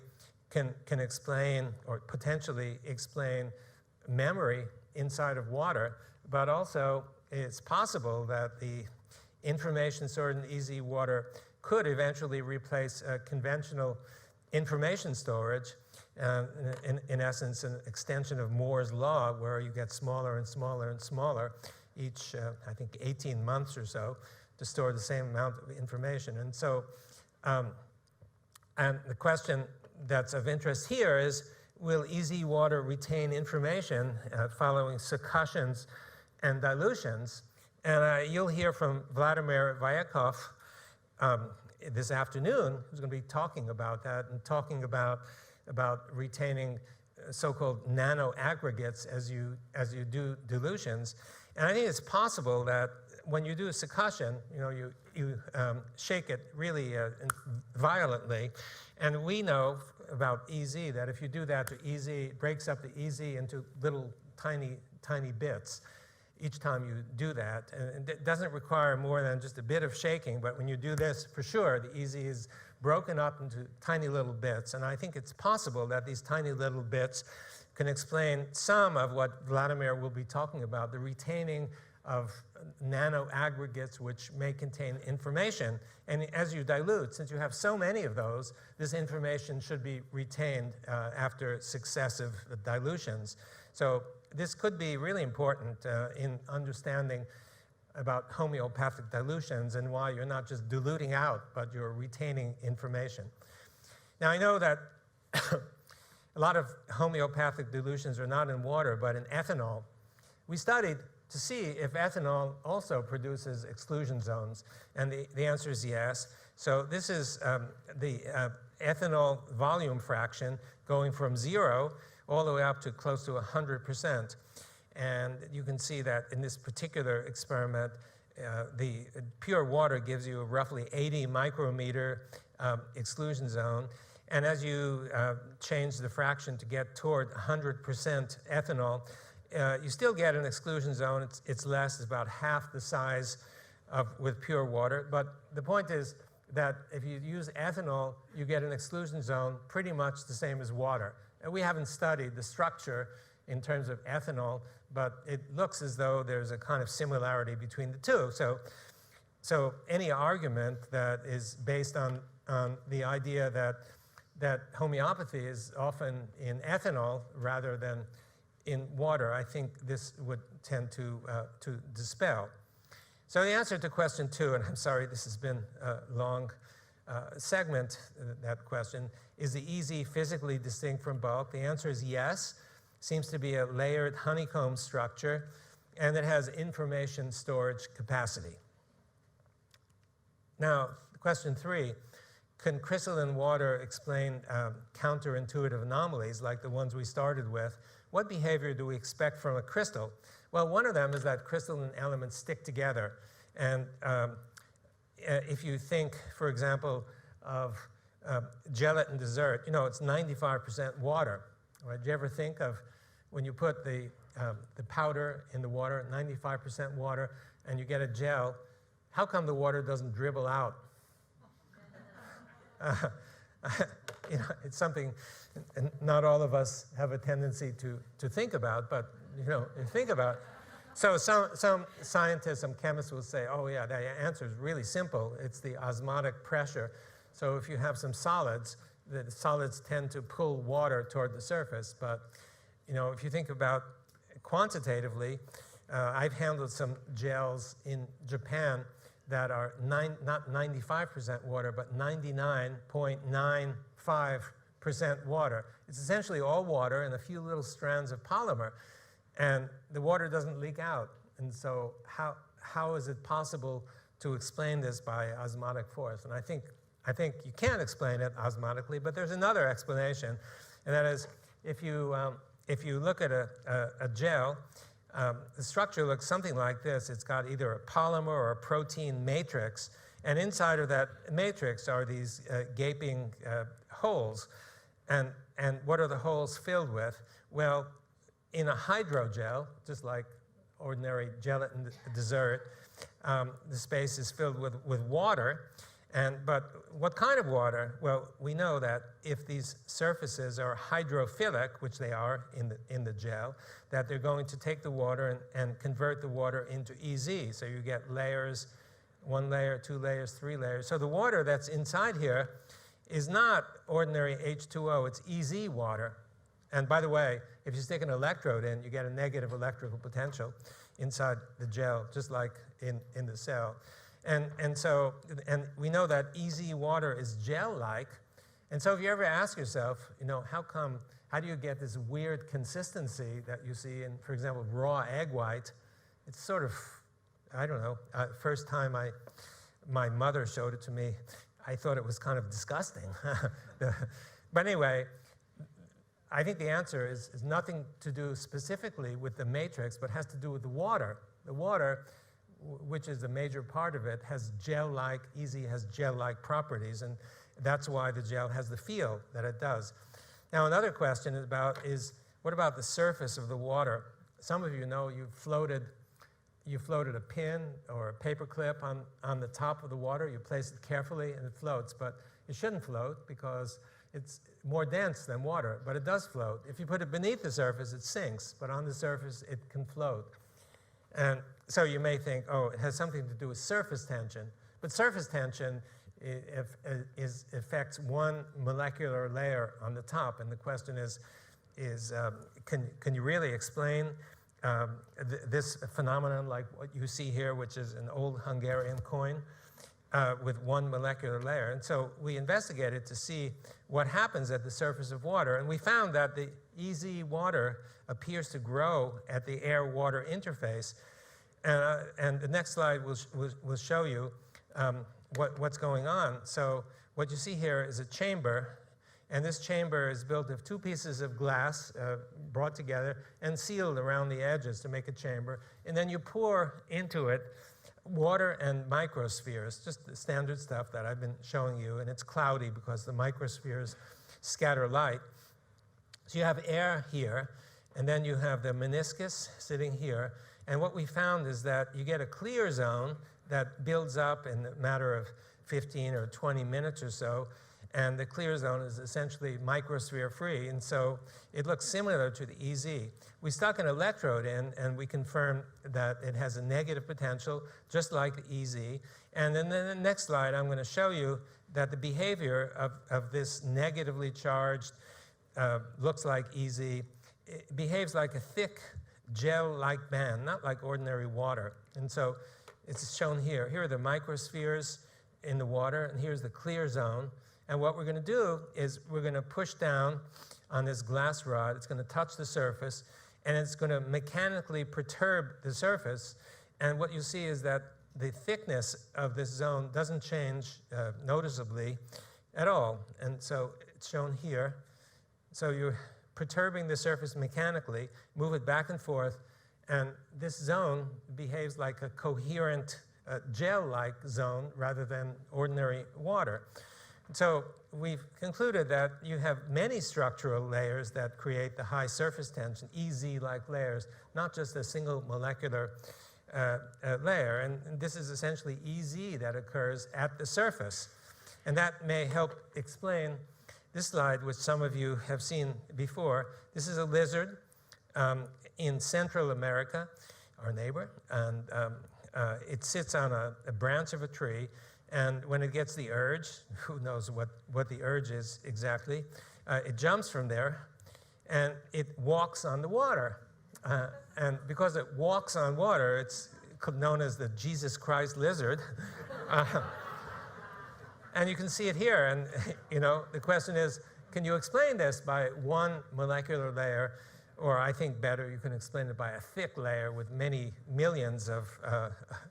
can explain or potentially explain memory inside of water, but also it's possible that the information stored in easy water could eventually replace conventional information storage, in essence, an extension of Moore's law, where you get smaller and smaller and smaller each, I think, 18 months or so to store the same amount of information. And so, and the question that's of interest here is, will easy water retain information following succussions and dilutions? And you'll hear from Vladimir Vyakov this afternoon, who's going to be talking about that and talking about retaining so-called nano aggregates as you do dilutions. And I think it's possible that when you do a succussion, you shake it really violently. And we know about EZ that if you do that to EZ, it breaks up the EZ into little tiny bits each time you do that. And it doesn't require more than just a bit of shaking, but when you do this, for sure, the EZ is broken up into tiny little bits. And I think it's possible that these tiny little bits can explain some of what Vladimir will be talking about, the retaining of nano aggregates which may contain information. And as you dilute, since you have so many of those, this information should be retained after successive dilutions. So this could be really important in understanding about homeopathic dilutions and why you're not just diluting out, but you're retaining information. Now, I know that a lot of homeopathic dilutions are not in water, but in ethanol. We studied to see if ethanol also produces exclusion zones, and the answer is yes. So this is the ethanol volume fraction going from 0 all the way up to close to 100%. And you can see that in this particular experiment, the pure water gives you a roughly 80 micrometer exclusion zone. And as you change the fraction to get toward 100% ethanol, you still get an exclusion zone. It's less, it's about half the size with pure water. But the point is that if you use ethanol, you get an exclusion zone pretty much the same as water. And we haven't studied the structure in terms of ethanol, but it looks as though there's a kind of similarity between the two. So any argument that is based on the idea that homeopathy is often in ethanol rather than in water, I think this would tend to dispel. So the answer to question 2, and I'm sorry this has been a long segment, that question, is the EZ physically distinct from bulk? The answer is yes. Seems to be a layered honeycomb structure, and it has information storage capacity. Now, question 3, can crystalline water explain counterintuitive anomalies like the ones we started with? What behavior do we expect from a crystal? Well, one of them is that crystalline elements stick together. And if you think, for example, of gelatin dessert, it's 95% water. Right? Do you ever think of when you put the powder in the water, 95% water, and you get a gel, how come the water doesn't dribble out? It's something not all of us have a tendency to think about, but you think about it. So some scientists, some chemists will say, oh yeah, the answer is really simple. It's the osmotic pressure. So if you have some solids, the solids tend to pull water toward the surface. But if you think about quantitatively, I've handled some gels in Japan that are not 95% water, but 99.95% water. It's essentially all water and a few little strands of polymer. And the water doesn't leak out. And so how is it possible to explain this by osmotic force? And I think you can explain it osmotically, but there's another explanation, and that is if you look at a gel, the structure looks something like this. It's got either a polymer or a protein matrix, and inside of that matrix are these gaping holes. And what are the holes filled with? Well, in a hydrogel, just like ordinary gelatin dessert, the space is filled with water. But what kind of water? Well, we know that if these surfaces are hydrophilic, which they are in the gel, that they're going to take the water and convert the water into EZ. So you get layers, 1 layer, 2 layers, 3 layers. So the water that's inside here is not ordinary H2O, it's EZ water. And by the way, if you stick an electrode in, you get a negative electrical potential inside the gel, just like in the cell. And we know that EZ water is gel-like. And so if you ever ask yourself, how do you get this weird consistency that you see in, for example, raw egg white? It's sort of, I don't know, first time my mother showed it to me, I thought it was kind of disgusting. But anyway, I think the answer is nothing to do specifically with the matrix, but has to do with the water. The water, which is a major part of it, has gel-like, EZ has gel-like properties, and that's why the gel has the feel that it does. Now, another question is what about the surface of the water? Some of you know you floated a pin or a paper clip on the top of the water. You place it carefully and it floats, but it shouldn't float because it's more dense than water, but it does float. If you put it beneath the surface, it sinks, but on the surface, it can float. And so you may think, oh, it has something to do with surface tension. But surface tension affects one molecular layer on the top. And the question is can you really explain this phenomenon like what you see here, which is an old Hungarian coin with one molecular layer? And so we investigated to see what happens at the surface of water. And we found that the EZ water appears to grow at the air-water interface. And the next slide will show you what's going on. So what you see here is a chamber, and this chamber is built of 2 pieces of glass brought together and sealed around the edges to make a chamber. And then you pour into it water and microspheres, just the standard stuff that I've been showing you, and it's cloudy because the microspheres scatter light. So you have air here, and then you have the meniscus sitting here. And what we found is that you get a clear zone that builds up in a matter of 15 or 20 minutes or so, and the clear zone is essentially microsphere free, and so it looks similar to the EZ. We stuck an electrode in, and we confirmed that it has a negative potential, just like the EZ. And then in the next slide, I'm going to show you that the behavior of this negatively charged looks like EZ. It behaves like a thick gel-like band, not like ordinary water. And so it's shown here. Here are the microspheres in the water, and here's the clear zone. And what we're going to do is we're going to push down on this glass rod. It's going to touch the surface, and it's going to mechanically perturb the surface. And what you see is that the thickness of this zone doesn't change noticeably at all. And so it's shown here. So you're perturbing the surface mechanically, move it back and forth, and this zone behaves like a coherent gel-like zone rather than ordinary water. So we've concluded that you have many structural layers that create the high surface tension, EZ-like layers, not just a single molecular layer. And this is essentially EZ that occurs at the surface. And that may help explain this slide, which some of you have seen before. This is a lizard in Central America, our neighbor, and it sits on a branch of a tree. And when it gets the urge, who knows what the urge is exactly, it jumps from there and it walks on the water. And because it walks on water, it's known as the Jesus Christ lizard. And you can see it here. And the question is, can you explain this by one molecular layer or I think better, you can explain it by a thick layer with many millions of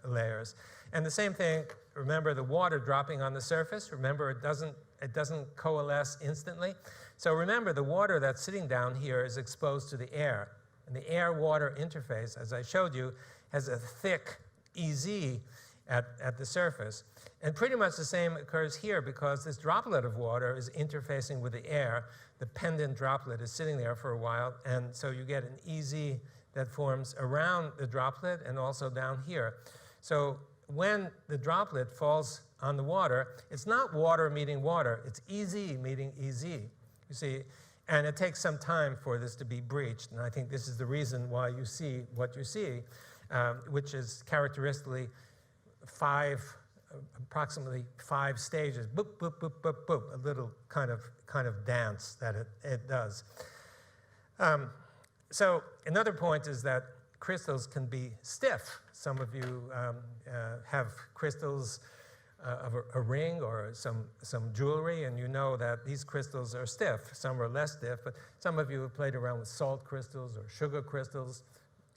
layers. And the same thing, remember the water dropping on the surface? Remember, it doesn't coalesce instantly. So remember, the water that's sitting down here is exposed to the air. And the air-water interface, as I showed you, has a thick EZ at the surface. And pretty much the same occurs here because this droplet of water is interfacing with the air. The pendant droplet is sitting there for a while, and so you get an EZ that forms around the droplet and also down here. So when the droplet falls on the water, it's not water meeting water, it's EZ meeting EZ, you see. And it takes some time for this to be breached, and I think this is the reason why you see what you see, which is characteristically approximately 5 stages, boop, boop, boop, boop, boop, a little kind of dance that it does. So another point is that crystals can be stiff. Some of you have crystals of a ring or some jewelry, and you know that these crystals are stiff. Some are less stiff, but some of you have played around with salt crystals or sugar crystals,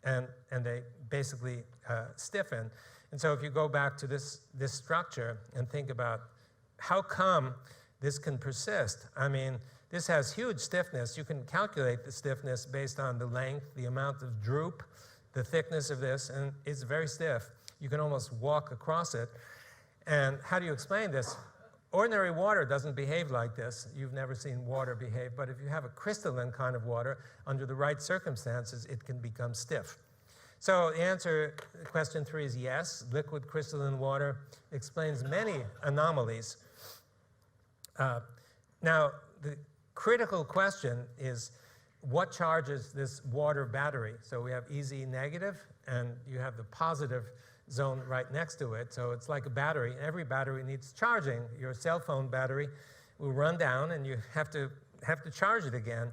and they basically stiffen. And so if you go back to this structure and think about how come this can persist. I mean, this has huge stiffness. You can calculate the stiffness based on the length, the amount of droop, the thickness of this, and it's very stiff. You can almost walk across it. And how do you explain this? Ordinary water doesn't behave like this. You've never seen water behave, but if you have a crystalline kind of water, under the right circumstances, it can become stiff. So the answer to question 3 is yes. Liquid crystalline water explains many anomalies. Now, the critical question is, what charges this water battery? So we have EZ negative, and you have the positive zone right next to it. So it's like a battery. Every battery needs charging. Your cell phone battery will run down, and you have to charge it again.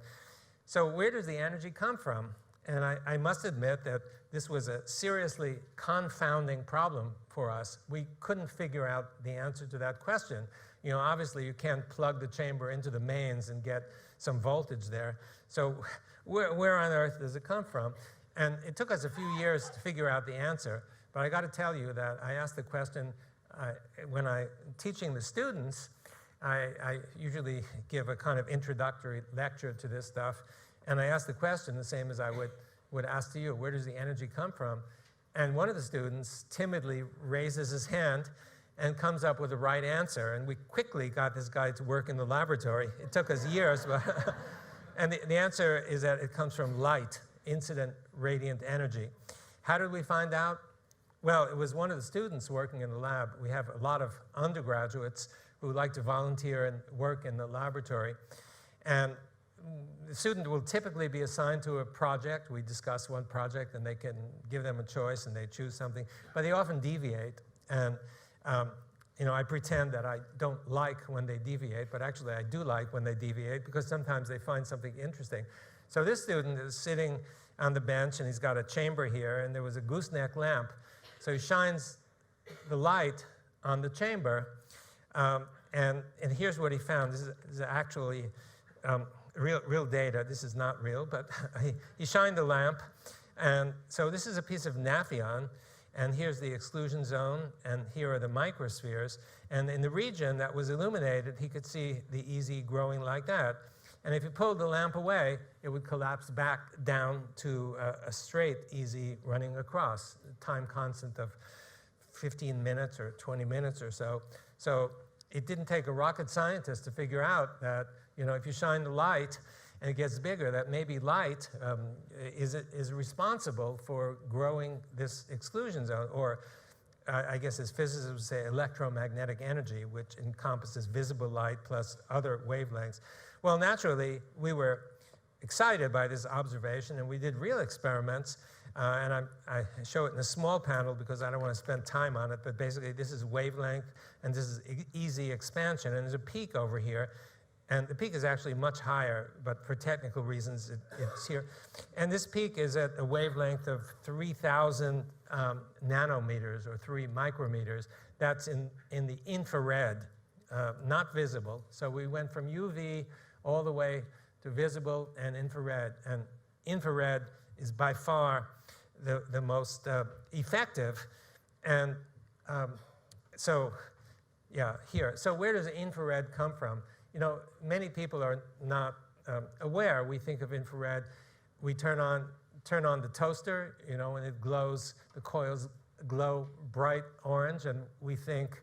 So where does the energy come from? And I must admit that this was a seriously confounding problem for us. We couldn't figure out the answer to that question. You know, obviously you can't plug the chamber into the mains and get some voltage there. So where on earth does it come from? And it took us a few years to figure out the answer. But I got to tell you that I asked the question when I'm teaching the students. I usually give a kind of introductory lecture to this stuff. And I asked the question the same as I would ask to you, where does the energy come from? And one of the students timidly raises his hand and comes up with the right answer. And we quickly got this guy to work in the laboratory. It took us years, but and the answer is that it comes from light, incident radiant energy. How did we find out? Well, it was one of the students working in the lab. We have a lot of undergraduates who like to volunteer and work in the laboratory. And the student will typically be assigned to a project. We discuss one project, and they can give them a choice, and they choose something. But they often deviate. And you know, I pretend that I don't like when they deviate, but actually I do like when they deviate because sometimes they find something interesting. So this student is sitting on the bench, and he's got a chamber here, and there was a gooseneck lamp. So he shines the light on the chamber, and here's what he found. This is actually real data. This is not real, but he shined the lamp. And so this is a piece of Naphion, and here's the exclusion zone, and here are the microspheres. And in the region that was illuminated, he could see the EZ growing like that. And if you pulled the lamp away, it would collapse back down to a straight EZ running across, time constant of 15 minutes or 20 minutes or so. So it didn't take a rocket scientist to figure out that, you know, if you shine the light and it gets bigger, that maybe light is responsible for growing this exclusion zone, or I guess as physicists would say, electromagnetic energy, which encompasses visible light plus other wavelengths. Well, naturally, we were excited by this observation, and we did real experiments. And I show it in a small panel because I don't want to spend time on it, but basically this is wavelength, and this is EZ expansion, and there's a peak over here. And the peak is actually much higher, but for technical reasons, it's here. And this peak is at a wavelength of 3,000 nanometers, or 3 micrometers. That's in the infrared, not visible. So we went from UV all the way to visible and infrared. And infrared is by far the most effective. And so, yeah, here. So where does infrared come from? You know, many people are not aware. We think of infrared, we turn on the toaster, you know, and it glows, the coils glow bright orange, and we think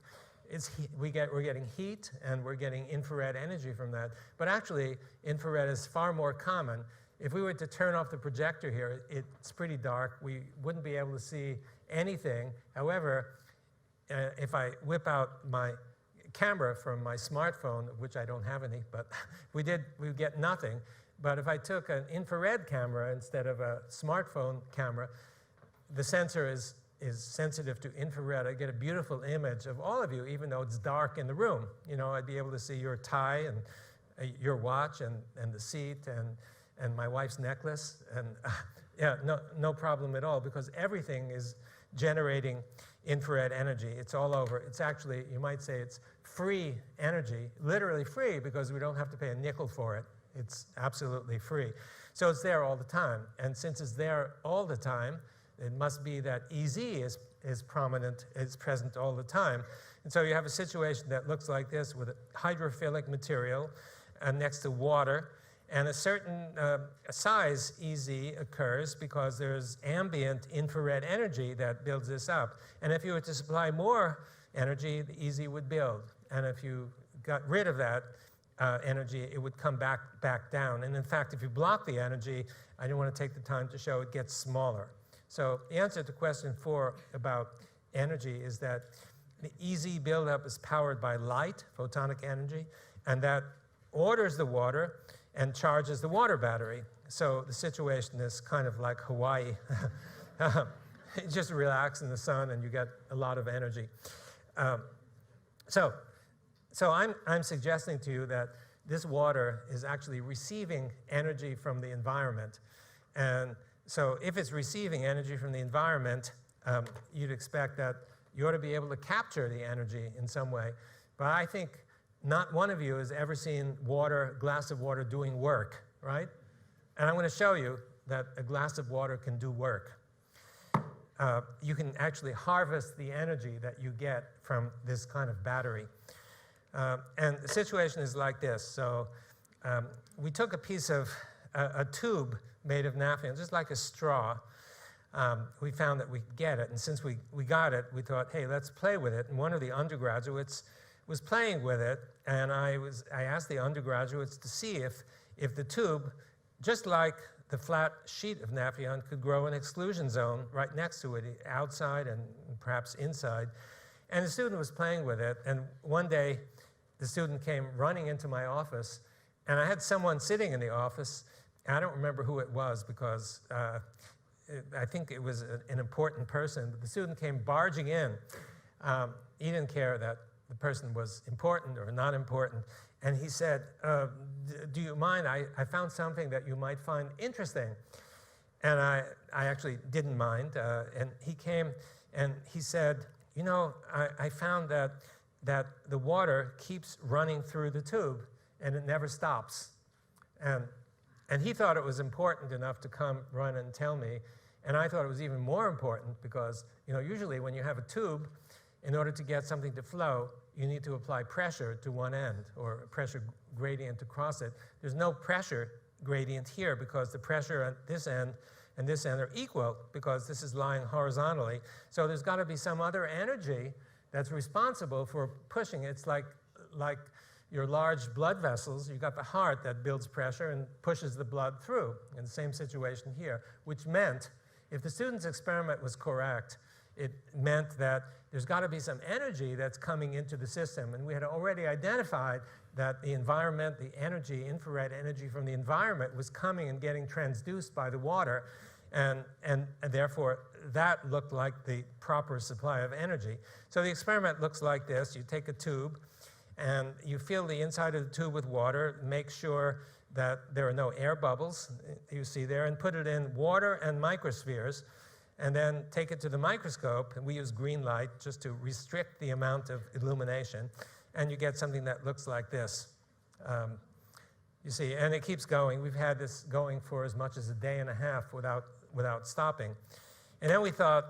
we're getting heat and we're getting infrared energy from that. But actually, infrared is far more common. If we were to turn off the projector here, it's pretty dark. We wouldn't be able to see anything. However, if I whip out my camera from my smartphone, which I don't have any, but we would get nothing. But if I took an infrared camera instead of a smartphone camera, the sensor is sensitive to infrared. I get a beautiful image of all of you, even though it's dark in the room. You know, I'd be able to see your tie and your watch and the seat and my wife's necklace. And yeah, no problem at all, because everything is generating infrared energy. It's all over. It's actually, you might say it's free energy, literally free, because we don't have to pay a nickel for it. It's absolutely free. So it's there all the time. And since it's there all the time, it must be that EZ is prominent, is present all the time. And so you have a situation that looks like this with a hydrophilic material next to water, and a certain size EZ occurs because there's ambient infrared energy that builds this up. And if you were to supply more energy, the EZ would build. And if you got rid of that energy, it would come back down. And in fact, if you block the energy, I don't want to take the time to show, it gets smaller. So the answer to question 4 about energy is that the EZ buildup is powered by light, photonic energy, and that orders the water and charges the water battery. So the situation is kind of like Hawaii. You just relax in the sun and you get a lot of energy. So I'm suggesting to you that this water is actually receiving energy from the environment. And so if it's receiving energy from the environment, you'd expect that you ought to be able to capture the energy in some way. But I think not one of you has ever seen a glass of water doing work, right? And I'm going to show you that a glass of water can do work. You can actually harvest the energy that you get from this kind of battery. And the situation is like this. So we took a piece of a tube made of naphthalene, just like a straw. We found that we could get it, and since we got it, we thought, hey, let's play with it. And one of the undergraduates was playing with it, and I asked the undergraduates to see if the tube, just like the flat sheet of naphthalene, could grow an exclusion zone right next to it, outside and perhaps inside. And the student was playing with it, and one day the student came running into my office, and I had someone sitting in the office. I don't remember who it was because I think it was an important person, but the student came barging in. He didn't care that the person was important or not important, and he said, do you mind, I found something that you might find interesting. And I actually didn't mind, and he came and he said, you know, I found that the water keeps running through the tube and it never stops. And he thought it was important enough to come run and tell me, and I thought it was even more important because, you know, usually when you have a tube, in order to get something to flow, you need to apply pressure to one end or a pressure gradient across it. There's no pressure gradient here because the pressure at this end and this end are equal because this is lying horizontally. So there's got to be some other energy that's responsible for pushing. It's like your large blood vessels. You've got the heart that builds pressure and pushes the blood through. In the same situation here, which meant if the student's experiment was correct, it meant that there's got to be some energy that's coming into the system. And we had already identified that the environment, the energy, infrared energy from the environment was coming and getting transduced by the water. And therefore, that looked like the proper supply of energy. So the experiment looks like this. You take a tube, and you fill the inside of the tube with water, make sure that there are no air bubbles, you see there, and put it in water and microspheres, and then take it to the microscope, and we use green light just to restrict the amount of illumination, and you get something that looks like this. You see, and it keeps going. We've had this going for as much as a day and a half without stopping. And then we thought,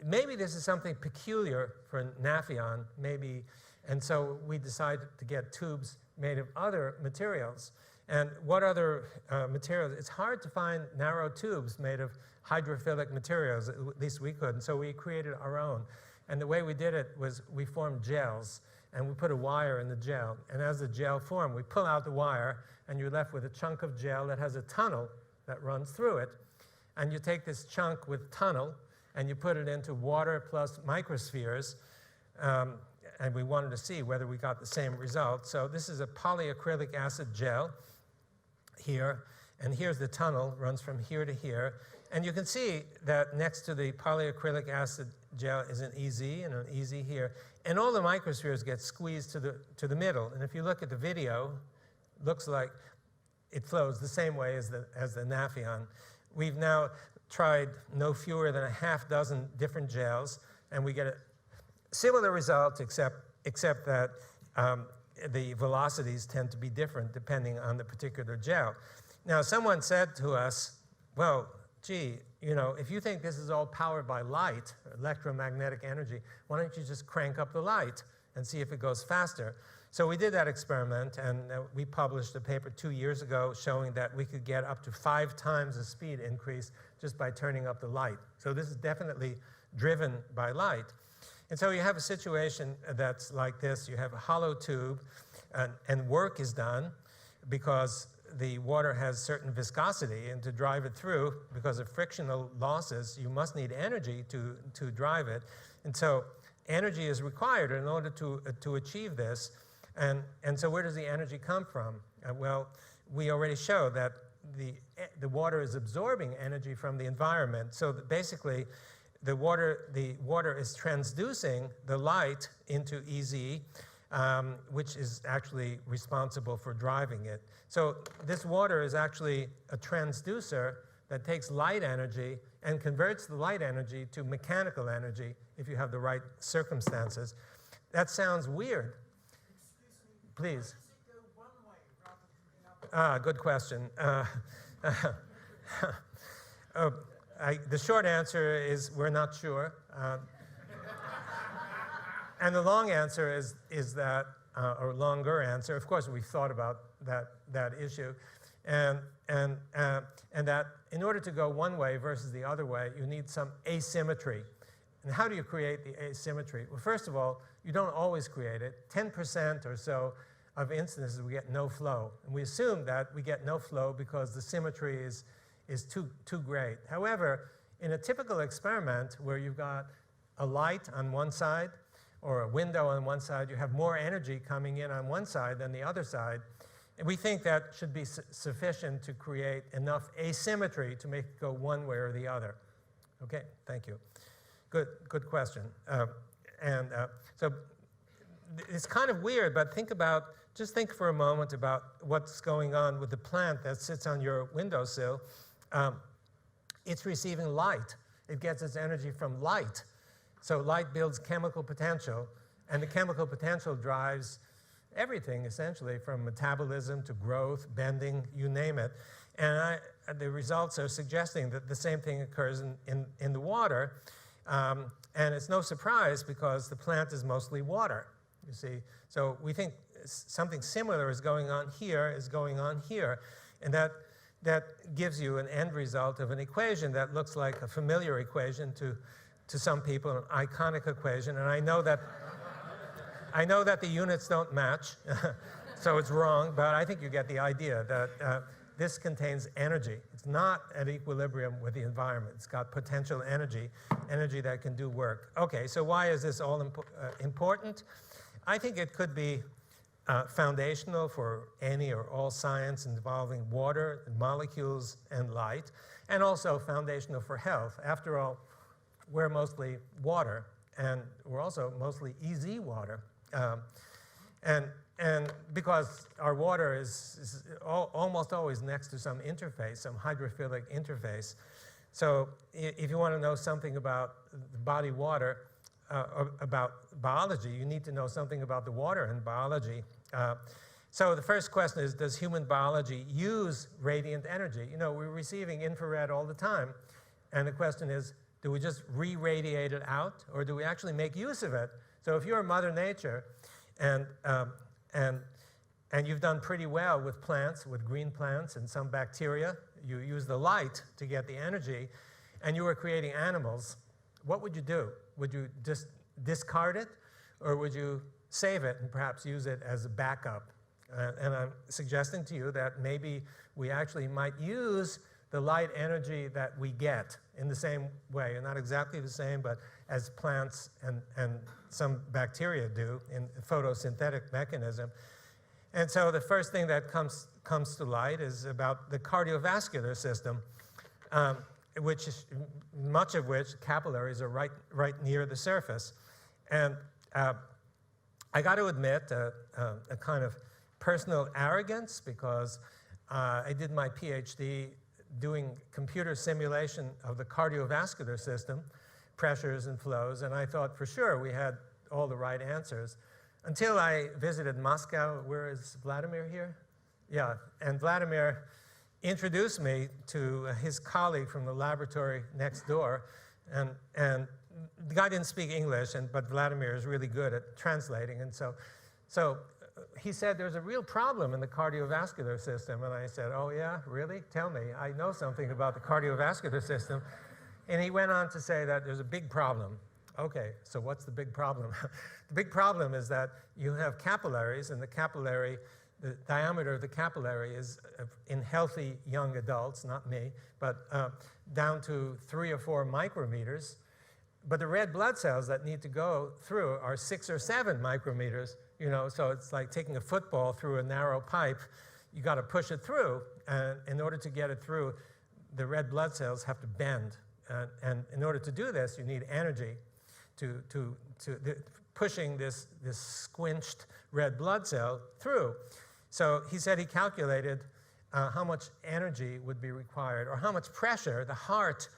maybe this is something peculiar for Naphion, maybe. And so we decided to get tubes made of other materials. And what other materials? It's hard to find narrow tubes made of hydrophilic materials, at least we could. And so we created our own. And the way we did it was we formed gels, and we put a wire in the gel. And as the gel formed, we pull out the wire, and you're left with a chunk of gel that has a tunnel that runs through it. And you take this chunk with tunnel, and you put it into water plus microspheres. And we wanted to see whether we got the same result. So this is a polyacrylic acid gel here. And here's the tunnel, runs from here to here. And you can see that next to the polyacrylic acid gel is an EZ and an EZ here. And all the microspheres get squeezed to the middle. And if you look at the video, it looks like it flows the same way as the Naphion. We've now tried no fewer than a half dozen different gels, and we get a similar result, except that the velocities tend to be different depending on the particular gel. Now, someone said to us, well, gee, you know, if you think this is all powered by light, electromagnetic energy, why don't you just crank up the light and see if it goes faster? So we did that experiment, and we published a paper 2 years ago showing that we could get up to 5 times the speed increase just by turning up the light. So this is definitely driven by light. And so you have a situation that's like this. You have a hollow tube, and work is done because the water has certain viscosity, and to drive it through, because of frictional losses, you must need energy to drive it. And so energy is required in order to achieve this. And so where does the energy come from? Well, we already showed that the water is absorbing energy from the environment. So that basically, the water is transducing the light into EZ, which is actually responsible for driving it. So this water is actually a transducer that takes light energy and converts the light energy to mechanical energy if you have the right circumstances. That sounds weird. Please. Good question. The short answer is we're not sure. And the long answer is that, or longer answer, of course, we've thought about that issue, and that in order to go one way versus the other way, you need some asymmetry. And how do you create the asymmetry? Well, first of all, you don't always create it. 10% or so of instances we get no flow. And we assume that we get no flow because the symmetry is too great. However, in a typical experiment where you've got a light on one side or a window on one side, you have more energy coming in on one side than the other side. And we think that should be sufficient to create enough asymmetry to make it go one way or the other. Okay, thank you. Good question. So it's kind of weird, but just think for a moment about what's going on with the plant that sits on your windowsill. It's receiving light. It gets its energy from light. So light builds chemical potential, and the chemical potential drives everything, essentially, from metabolism to growth, bending, you name it. And the results are suggesting that the same thing occurs in the water. And it's no surprise because the plant is mostly water, you see. So we think something similar is going on here, and that gives you an end result of an equation that looks like a familiar equation to some people, an iconic equation. And I know that the units don't match, so it's wrong, but I think you get the idea that this contains energy. It's not at equilibrium with the environment. It's got potential energy that can do work. Okay, so why is this all important? I think it could be foundational for any or all science involving water, molecules, and light, and also foundational for health. After all, we're mostly water, and we're also mostly EZ water. And because our water is almost always next to some interface, some hydrophilic interface. So if you want to know something about the body water, about biology, you need to know something about the water in biology. So the first question is, does human biology use radiant energy? You know, we're receiving infrared all the time. And the question is, do we just re-radiate it out, or do we actually make use of it? So if you're Mother Nature, and you've done pretty well with plants, with green plants and some bacteria, you use the light to get the energy, and you were creating animals, what would you do? Would you just discard it, or would you save it and perhaps use it as a backup? And I'm suggesting to you that maybe we actually might use the light energy that we get in the same way, and not exactly the same, but as plants and some bacteria do in photosynthetic mechanism. And so the first thing that comes to light is about the cardiovascular system, which is, much of which capillaries are right near the surface. And I got to admit a kind of personal arrogance, because I did my PhD doing computer simulation of the cardiovascular system, pressures and flows, and I thought for sure we had all the right answers, until I visited Moscow. Where is Vladimir here? Yeah, and Vladimir introduced me to his colleague from the laboratory next door, and the guy didn't speak English, but Vladimir is really good at translating, and so he said, there's a real problem in the cardiovascular system. And I said, oh yeah, really? Tell me. I know something about the cardiovascular system. And he went on to say that there's a big problem. Okay, so what's the big problem? The big problem is that you have capillaries, and the diameter of the capillary is, in healthy young adults, not me, but down to 3 or 4 micrometers. But the red blood cells that need to go through are 6 or 7 micrometers. You know, so it's like taking a football through a narrow pipe. You got to push it through, and in order to get it through, the red blood cells have to bend. And in order to do this, you need energy to pushing this squinched red blood cell through. So he said he calculated how much energy would be required, or how much pressure the heart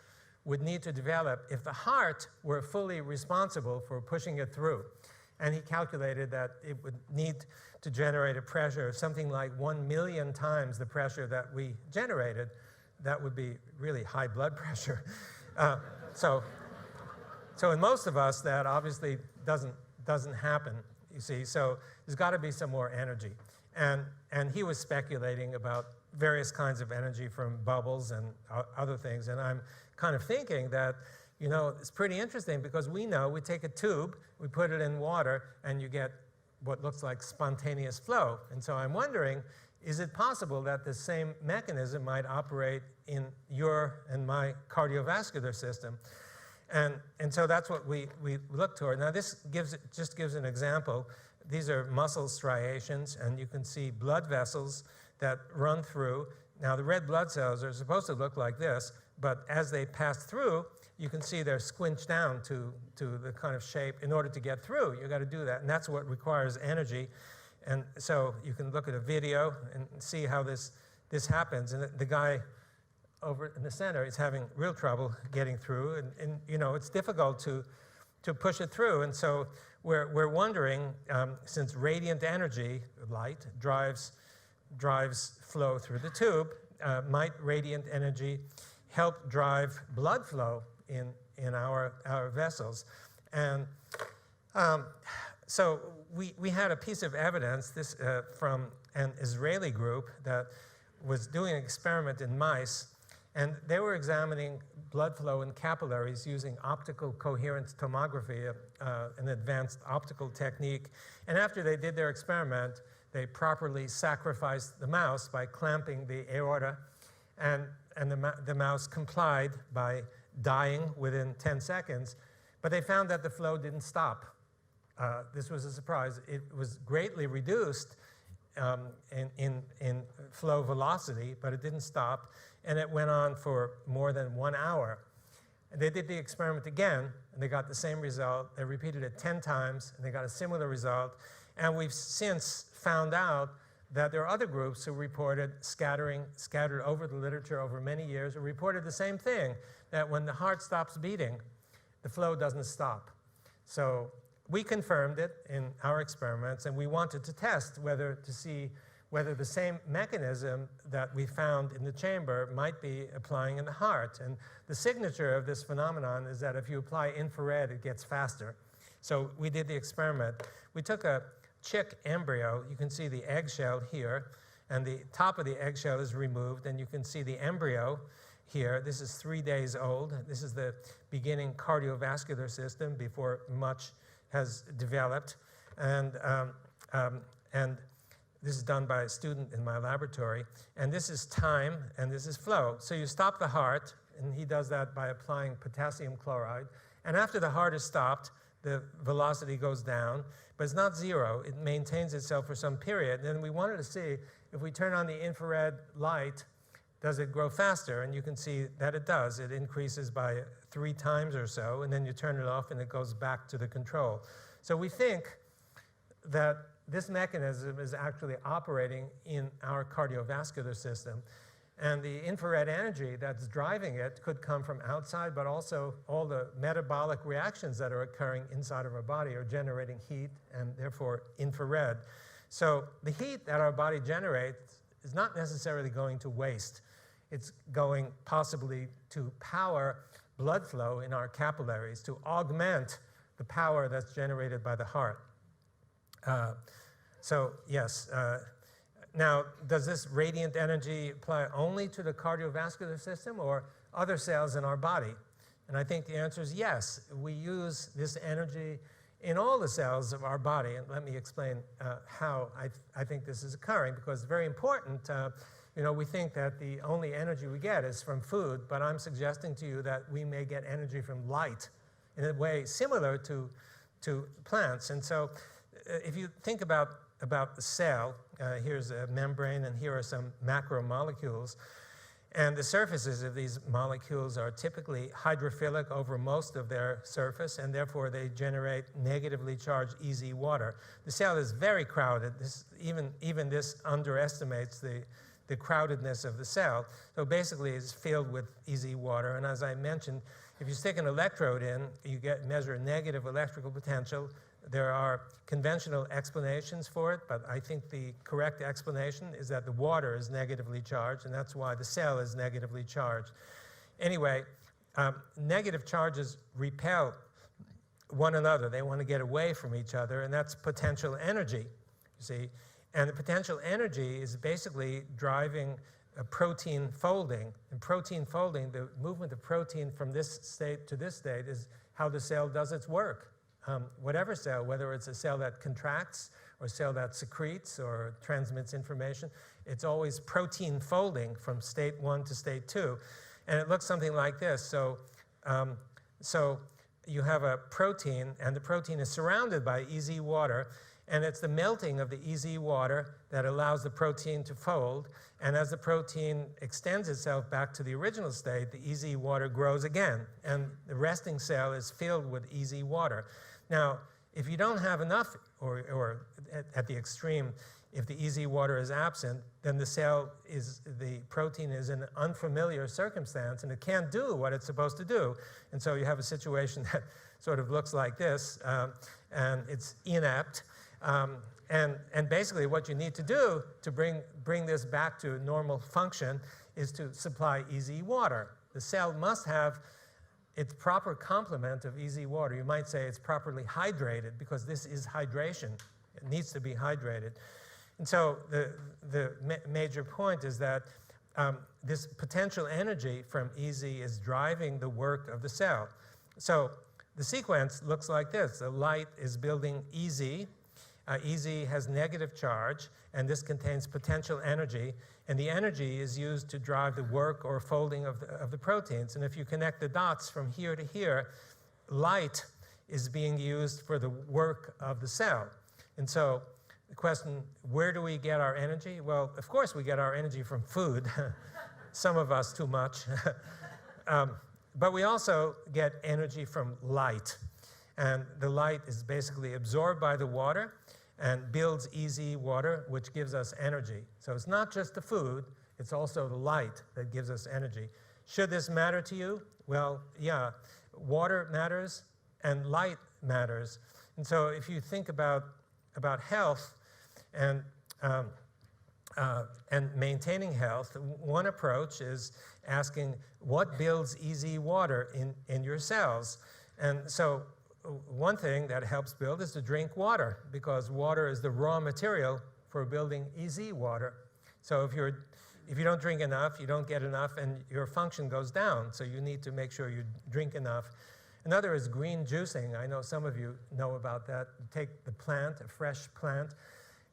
would need to develop if the heart were fully responsible for pushing it through. And he calculated that it would need to generate a pressure of something like 1 million times the pressure that we generated. That would be really high blood pressure. So in most of us, that obviously doesn't happen, you see. So there's got to be some more energy. And he was speculating about various kinds of energy from bubbles and other things. And I'm kind of thinking that, you know, it's pretty interesting, because we know we take a tube, we put it in water, and you get what looks like spontaneous flow. And so I'm wondering, is it possible that the same mechanism might operate in your and my cardiovascular system? And so that's what we look toward. Now this just gives an example. These are muscle striations, and you can see blood vessels that run through. Now the red blood cells are supposed to look like this, but as they pass through, you can see they're squinched down to the kind of shape. In order to get through, you've got to do that, and that's what requires energy. And so you can look at a video and see how this happens. And the guy over in the center is having real trouble getting through, and you know, it's difficult to push it through. And so we're wondering, since radiant energy, light, drives flow through the tube, might radiant energy help drive blood flow in our vessels? And so we had a piece of evidence from an Israeli group that was doing an experiment in mice, and they were examining blood flow in capillaries using optical coherence tomography, an advanced optical technique. And after they did their experiment, they properly sacrificed the mouse by clamping the aorta, and the mouse complied by dying within 10 seconds, but they found that the flow didn't stop. This was a surprise. It was greatly reduced in flow velocity, but it didn't stop, and it went on for more than 1 hour. And they did the experiment again, and they got the same result. They repeated it 10 times, and they got a similar result. And we've since found out that there are other groups who reported scattered over the literature over many years, who reported the same thing, that when the heart stops beating, the flow doesn't stop. So we confirmed it in our experiments, and we wanted to test whether to see whether the same mechanism that we found in the chamber might be applying in the heart. And the signature of this phenomenon is that if you apply infrared, it gets faster. So we did the experiment. We took a chick embryo. You can see the eggshell here, and the top of the eggshell is removed, and you can see the embryo here. This is 3 days old. This is the beginning cardiovascular system before much has developed. And this is done by a student in my laboratory. And this is time, and this is flow. So you stop the heart, and he does that by applying potassium chloride. And after the heart is stopped, the velocity goes down, but it's not zero. It maintains itself for some period. And we wanted to see if we turn on the infrared light, does it grow faster? And you can see that it does. It increases by 3 times or so, and then you turn it off, and it goes back to the control. So we think that this mechanism is actually operating in our cardiovascular system. And the infrared energy that's driving it could come from outside, but also all the metabolic reactions that are occurring inside of our body are generating heat and therefore infrared. So the heat that our body generates is not necessarily going to waste. It's going possibly to power blood flow in our capillaries, to augment the power that's generated by the heart. So yes, now does this radiant energy apply only to the cardiovascular system or other cells in our body? And I think the answer is yes. We use this energy in all the cells of our body. And let me explain how I think this is occurring, because it's very important. You know, we think that the only energy we get is from food, but I'm suggesting to you that we may get energy from light in a way similar to plants. And so if you think about the cell, here's a membrane, and here are some macromolecules. And the surfaces of these molecules are typically hydrophilic over most of their surface, and therefore they generate negatively charged EZ water. The cell is very crowded. Even this underestimates the crowdedness of the cell. So basically it's filled with EZ water. And as I mentioned, if you stick an electrode in, you measure negative electrical potential. There are conventional explanations for it, but I think the correct explanation is that the water is negatively charged, and that's why the cell is negatively charged. Anyway, negative charges repel one another. They want to get away from each other, and that's potential energy, you see. And the potential energy is basically driving a protein folding. And protein folding, the movement of protein from this state to this state, is how the cell does its work. Whatever cell, whether it's a cell that contracts or a cell that secretes or transmits information, it's always protein folding from state 1 to state 2. And it looks something like this. So you have a protein, and the protein is surrounded by EZ water, and it's the melting of the EZ water that allows the protein to fold. And as the protein extends itself back to the original state, the EZ water grows again, and the resting cell is filled with EZ water. Now, if you don't have enough, or at the extreme, if the EZ water is absent, then the protein is in an unfamiliar circumstance, and it can't do what it's supposed to do. And so you have a situation that sort of looks like this, and it's inept. And basically what you need to do to bring this back to normal function is to supply EZ water. The cell must have its proper complement of EZ water. You might say it's properly hydrated, because this is hydration. It needs to be hydrated. And so the major point is that this potential energy from EZ is driving the work of the cell. So the sequence looks like this. The light is building EZ. EZ has negative charge, and this contains potential energy, and the energy is used to drive the work or folding of the proteins. And if you connect the dots from here to here, light is being used for the work of the cell. And so the question, where do we get our energy? Well, of course we get our energy from food, some of us too much, but we also get energy from light. And the light is basically absorbed by the water and builds EZ water, which gives us energy. So it's not just the food, it's also the light that gives us energy. Should this matter to you? Well, yeah, water matters and light matters. And so if you think about health, and and maintaining health, one approach is asking what builds easy water in your cells. And so one thing that helps build is to drink water, because water is the raw material for building easy water. So if you don't drink enough, you don't get enough, and your function goes down. So you need to make sure you drink enough. Another is green juicing. I know some of you know about that. You take the plant, a fresh plant,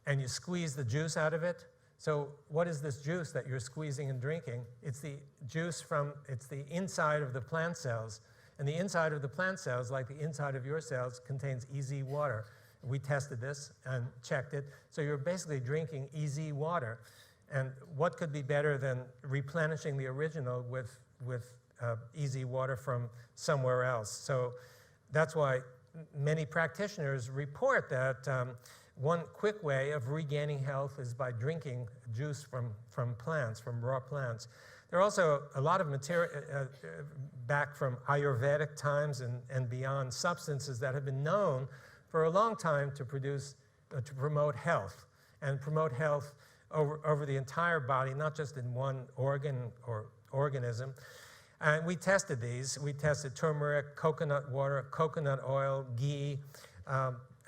and you squeeze the juice out of it. So what is this juice that you're squeezing and drinking? It's the juice it's the inside of the plant cells. And the inside of the plant cells, like the inside of your cells, contains easy water. We tested this and checked it. So you're basically drinking easy water. And what could be better than replenishing the original with easy water from somewhere else? So that's why many practitioners report that one quick way of regaining health is by drinking juice from plants, from raw plants. There are also a lot of material back from Ayurvedic times and beyond, substances that have been known for a long time to promote health, and promote health over the entire body, not just in one organ or organism. And we tested these. We tested turmeric, coconut water, coconut oil, ghee,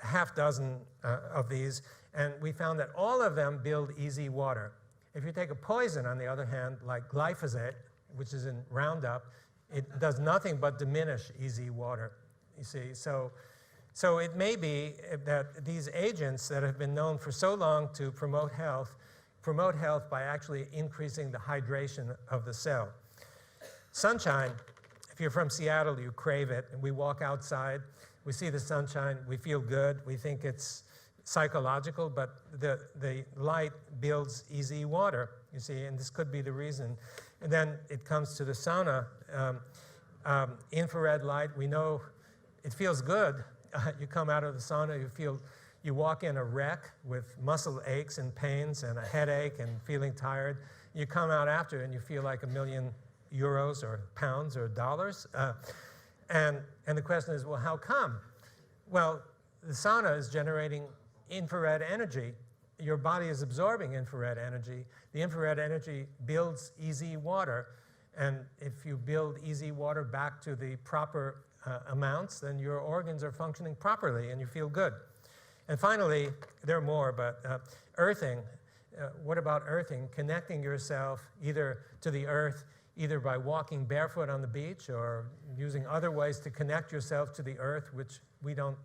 half dozen of these, and we found that all of them build easy water. If you take a poison, on the other hand, like glyphosate, which is in Roundup, it does nothing but diminish easy water, you see. So it may be that these agents that have been known for so long to promote health by actually increasing the hydration of the cell. Sunshine, if you're from Seattle, you crave it. And we walk outside, we see the sunshine, we feel good, we think it's psychological, but the light builds easy water, you see, and this could be the reason. And then it comes to the sauna. Infrared light, we know it feels good. You come out of the sauna, you walk in a wreck with muscle aches and pains and a headache and feeling tired. You come out after and you feel like €1,000,000 or pounds or dollars. And the question is, well, how come? Well, the sauna is generating infrared energy. Your body is absorbing infrared energy. The infrared energy builds easy water. And if you build easy water back to the proper amounts, then your organs are functioning properly and you feel good. And finally, there are more, but earthing. What about earthing? Connecting yourself either to the earth, either by walking barefoot on the beach or using other ways to connect yourself to the earth, which we don't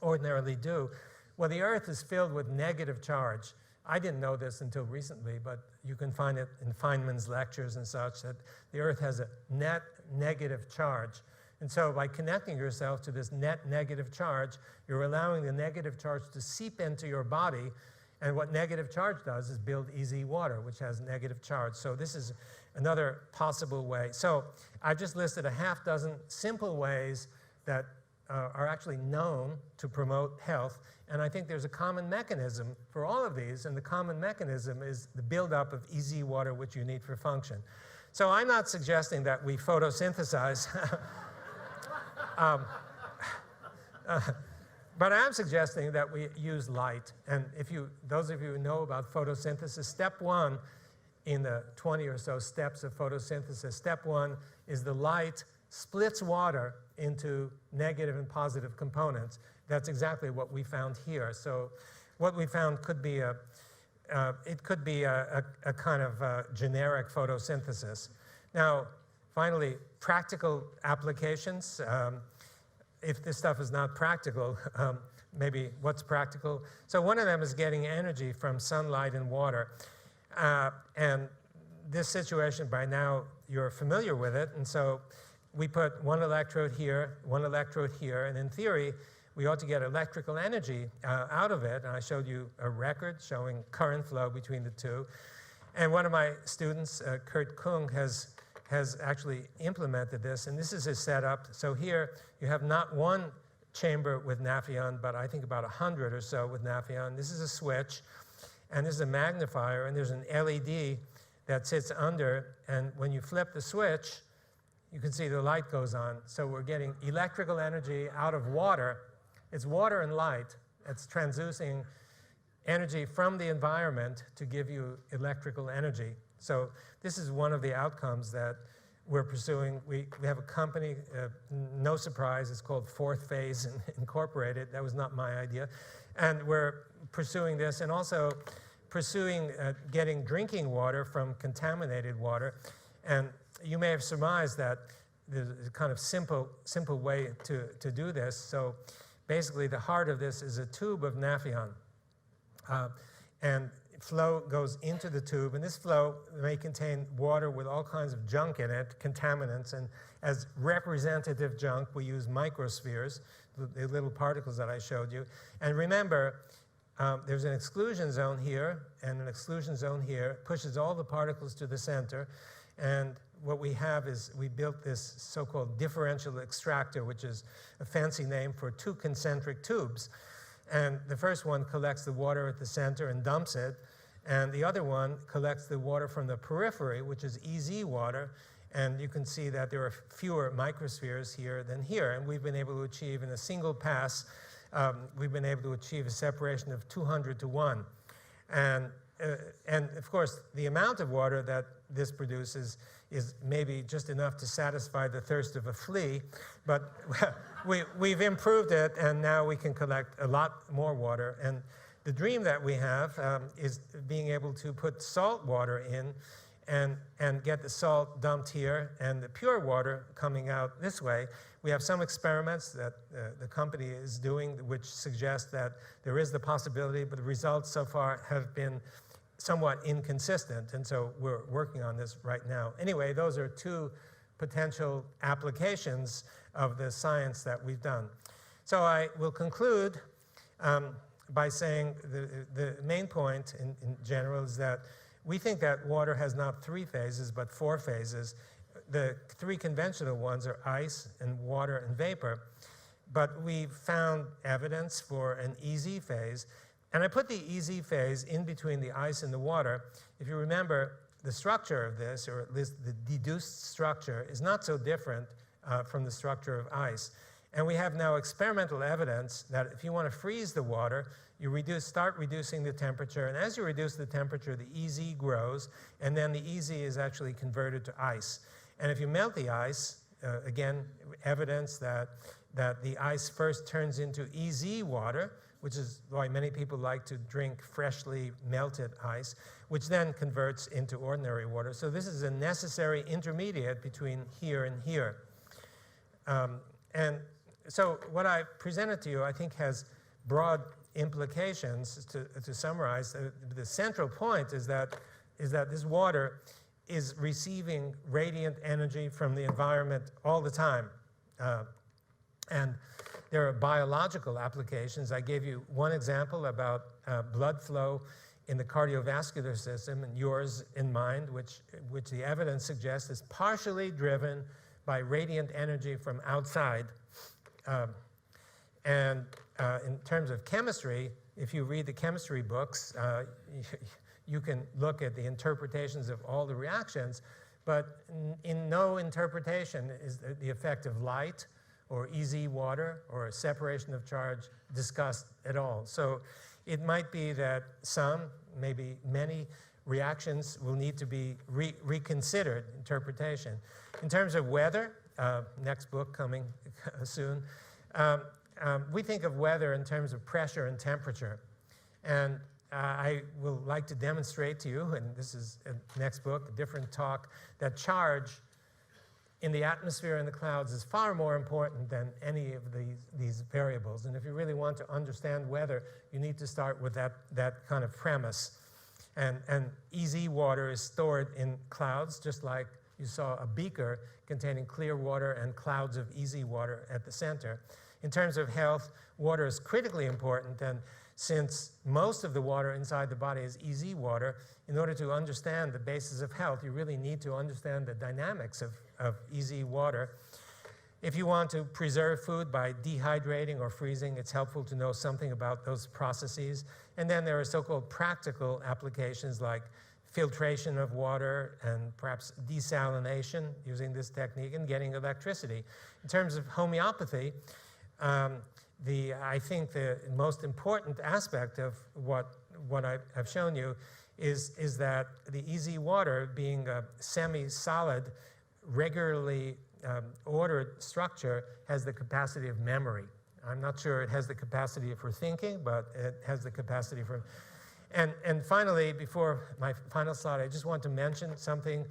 ordinarily do. Well, the earth is filled with negative charge. I didn't know this until recently, but you can find it in Feynman's lectures and such, that the earth has a net negative charge. And so by connecting yourself to this net negative charge, you're allowing the negative charge to seep into your body. And what negative charge does is build easy water, which has negative charge. So this is another possible way. So I've just listed a half dozen simple ways that are actually known to promote health. And I think there's a common mechanism for all of these. And the common mechanism is the buildup of easy water, which you need for function. So I'm not suggesting that we photosynthesize. But I'm suggesting that we use light. And those of you who know about photosynthesis, step one in the 20 or so steps of photosynthesis, step one is the light splits water into negative and positive components. That's exactly what we found here. So what we found could be a kind of generic photosynthesis. Now, finally, practical applications. If this stuff is not practical, maybe what's practical? So one of them is getting energy from sunlight and water. And this situation, by now, you're familiar with it. And so we put one electrode here, and in theory, we ought to get electrical energy out of it. And I showed you a record showing current flow between the two. And one of my students, Kurt Kung, has actually implemented this, and this is his setup. So here you have not one chamber with Nafion, but I think about 100 or so with Nafion. This is a switch, and this is a magnifier, and there's an LED that sits under, and when you flip the switch, you can see the light goes on. So we're getting electrical energy out of water. It's water and light. It's transducing energy from the environment to give you electrical energy. So this is one of the outcomes that we're pursuing. We have a company, no surprise, it's called Fourth Phase Incorporated. That was not my idea. And we're pursuing this and also pursuing getting drinking water from contaminated water. And you may have surmised that there's a kind of simple way to do this. So basically the heart of this is a tube of Naphion. And flow goes into the tube, and this flow may contain water with all kinds of junk in it, contaminants, and as representative junk, we use microspheres, the little particles that I showed you. And remember, there's an exclusion zone here and an exclusion zone here, pushes all the particles to the center, and what we have is we built this so-called differential extractor, which is a fancy name for two concentric tubes. And the first one collects the water at the center and dumps it, and the other one collects the water from the periphery, which is EZ water, and you can see that there are fewer microspheres here than here, and we've been able to achieve in a single pass, we've been able to achieve a separation of 200 to 1. And of course, the amount of water that this produces is maybe just enough to satisfy the thirst of a flea, but we've improved it, and now we can collect a lot more water. And the dream that we have is being able to put salt water in and get the salt dumped here and the pure water coming out this way. We have some experiments that the company is doing which suggest that there is the possibility, but the results so far have been somewhat inconsistent, and so we're working on this right now. Anyway, those are two potential applications of the science that we've done. So I will conclude by saying the main point in general is that we think that water has not 3 phases, but 4 phases. The 3 conventional ones are ice and water and vapor, but we've found evidence for an EZ phase. And I put the EZ phase in between the ice and the water. If you remember, the structure of this, or at least the deduced structure, is not so different from the structure of ice. And we have now experimental evidence that if you want to freeze the water, you start reducing the temperature, and as you reduce the temperature, the EZ grows, and then the EZ is actually converted to ice. And if you melt the ice, again, evidence that the ice first turns into EZ water, which is why many people like to drink freshly melted ice, which then converts into ordinary water. So this is a necessary intermediate between here and here. And so what I presented to you, I think, has broad implications. To summarize, the central point is that this water is receiving radiant energy from the environment all the time. And there are biological applications. I gave you one example about blood flow in the cardiovascular system, and yours in mind, which the evidence suggests is partially driven by radiant energy from outside. And in terms of chemistry, if you read the chemistry books, you can look at the interpretations of all the reactions, but in no interpretation is the effect of light or EZ water or a separation of charge discussed at all. So it might be that some, maybe many, reactions will need to be reconsidered interpretation. In terms of weather, next book coming soon, we think of weather in terms of pressure and temperature. And I will like to demonstrate to you, and this is a next book, a different talk, that charge in the atmosphere and the clouds is far more important than any of these variables. And if you really want to understand weather, you need to start with that kind of premise. And EZ water is stored in clouds, just like you saw a beaker containing clear water and clouds of EZ water at the center. In terms of health, water is critically important, and since most of the water inside the body is EZ water, in order to understand the basis of health, you really need to understand the dynamics of EZ water. If you want to preserve food by dehydrating or freezing, it's helpful to know something about those processes. And then there are so-called practical applications like filtration of water and perhaps desalination using this technique and getting electricity. In terms of homeopathy, I think the most important aspect of what what I've shown you is that the easy water, being a semi-solid, regularly ordered structure, has the capacity of memory. I'm not sure it has the capacity for thinking, but it has the capacity for... And finally, before my final slide, I just want to mention something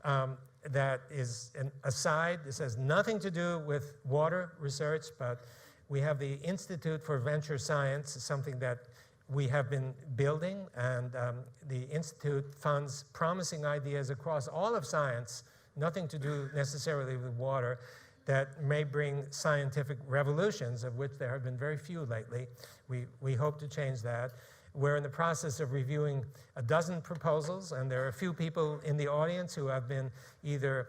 that is an aside. This has nothing to do with water research, but we have the Institute for Venture Science, something that we have been building, and the Institute funds promising ideas across all of science, nothing to do necessarily with water, that may bring scientific revolutions, of which there have been very few lately. We hope to change that. We're in the process of reviewing a dozen proposals, and there are a few people in the audience who have been either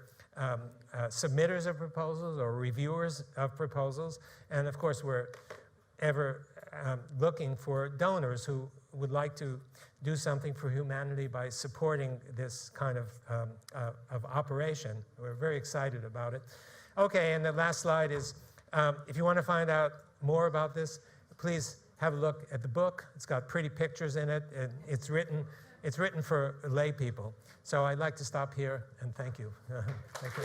submitters of proposals or reviewers of proposals. And of course, we're ever looking for donors who would like to do something for humanity by supporting this kind of operation. We're very excited about it. Okay, and the last slide is, if you want to find out more about this, please have a look at the book. It's got pretty pictures in it, and it's written for lay people. So I'd like to stop here, and thank you. Thank you.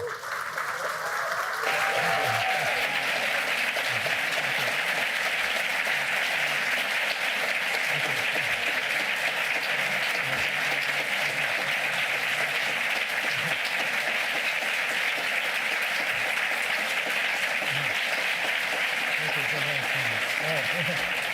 Thank you.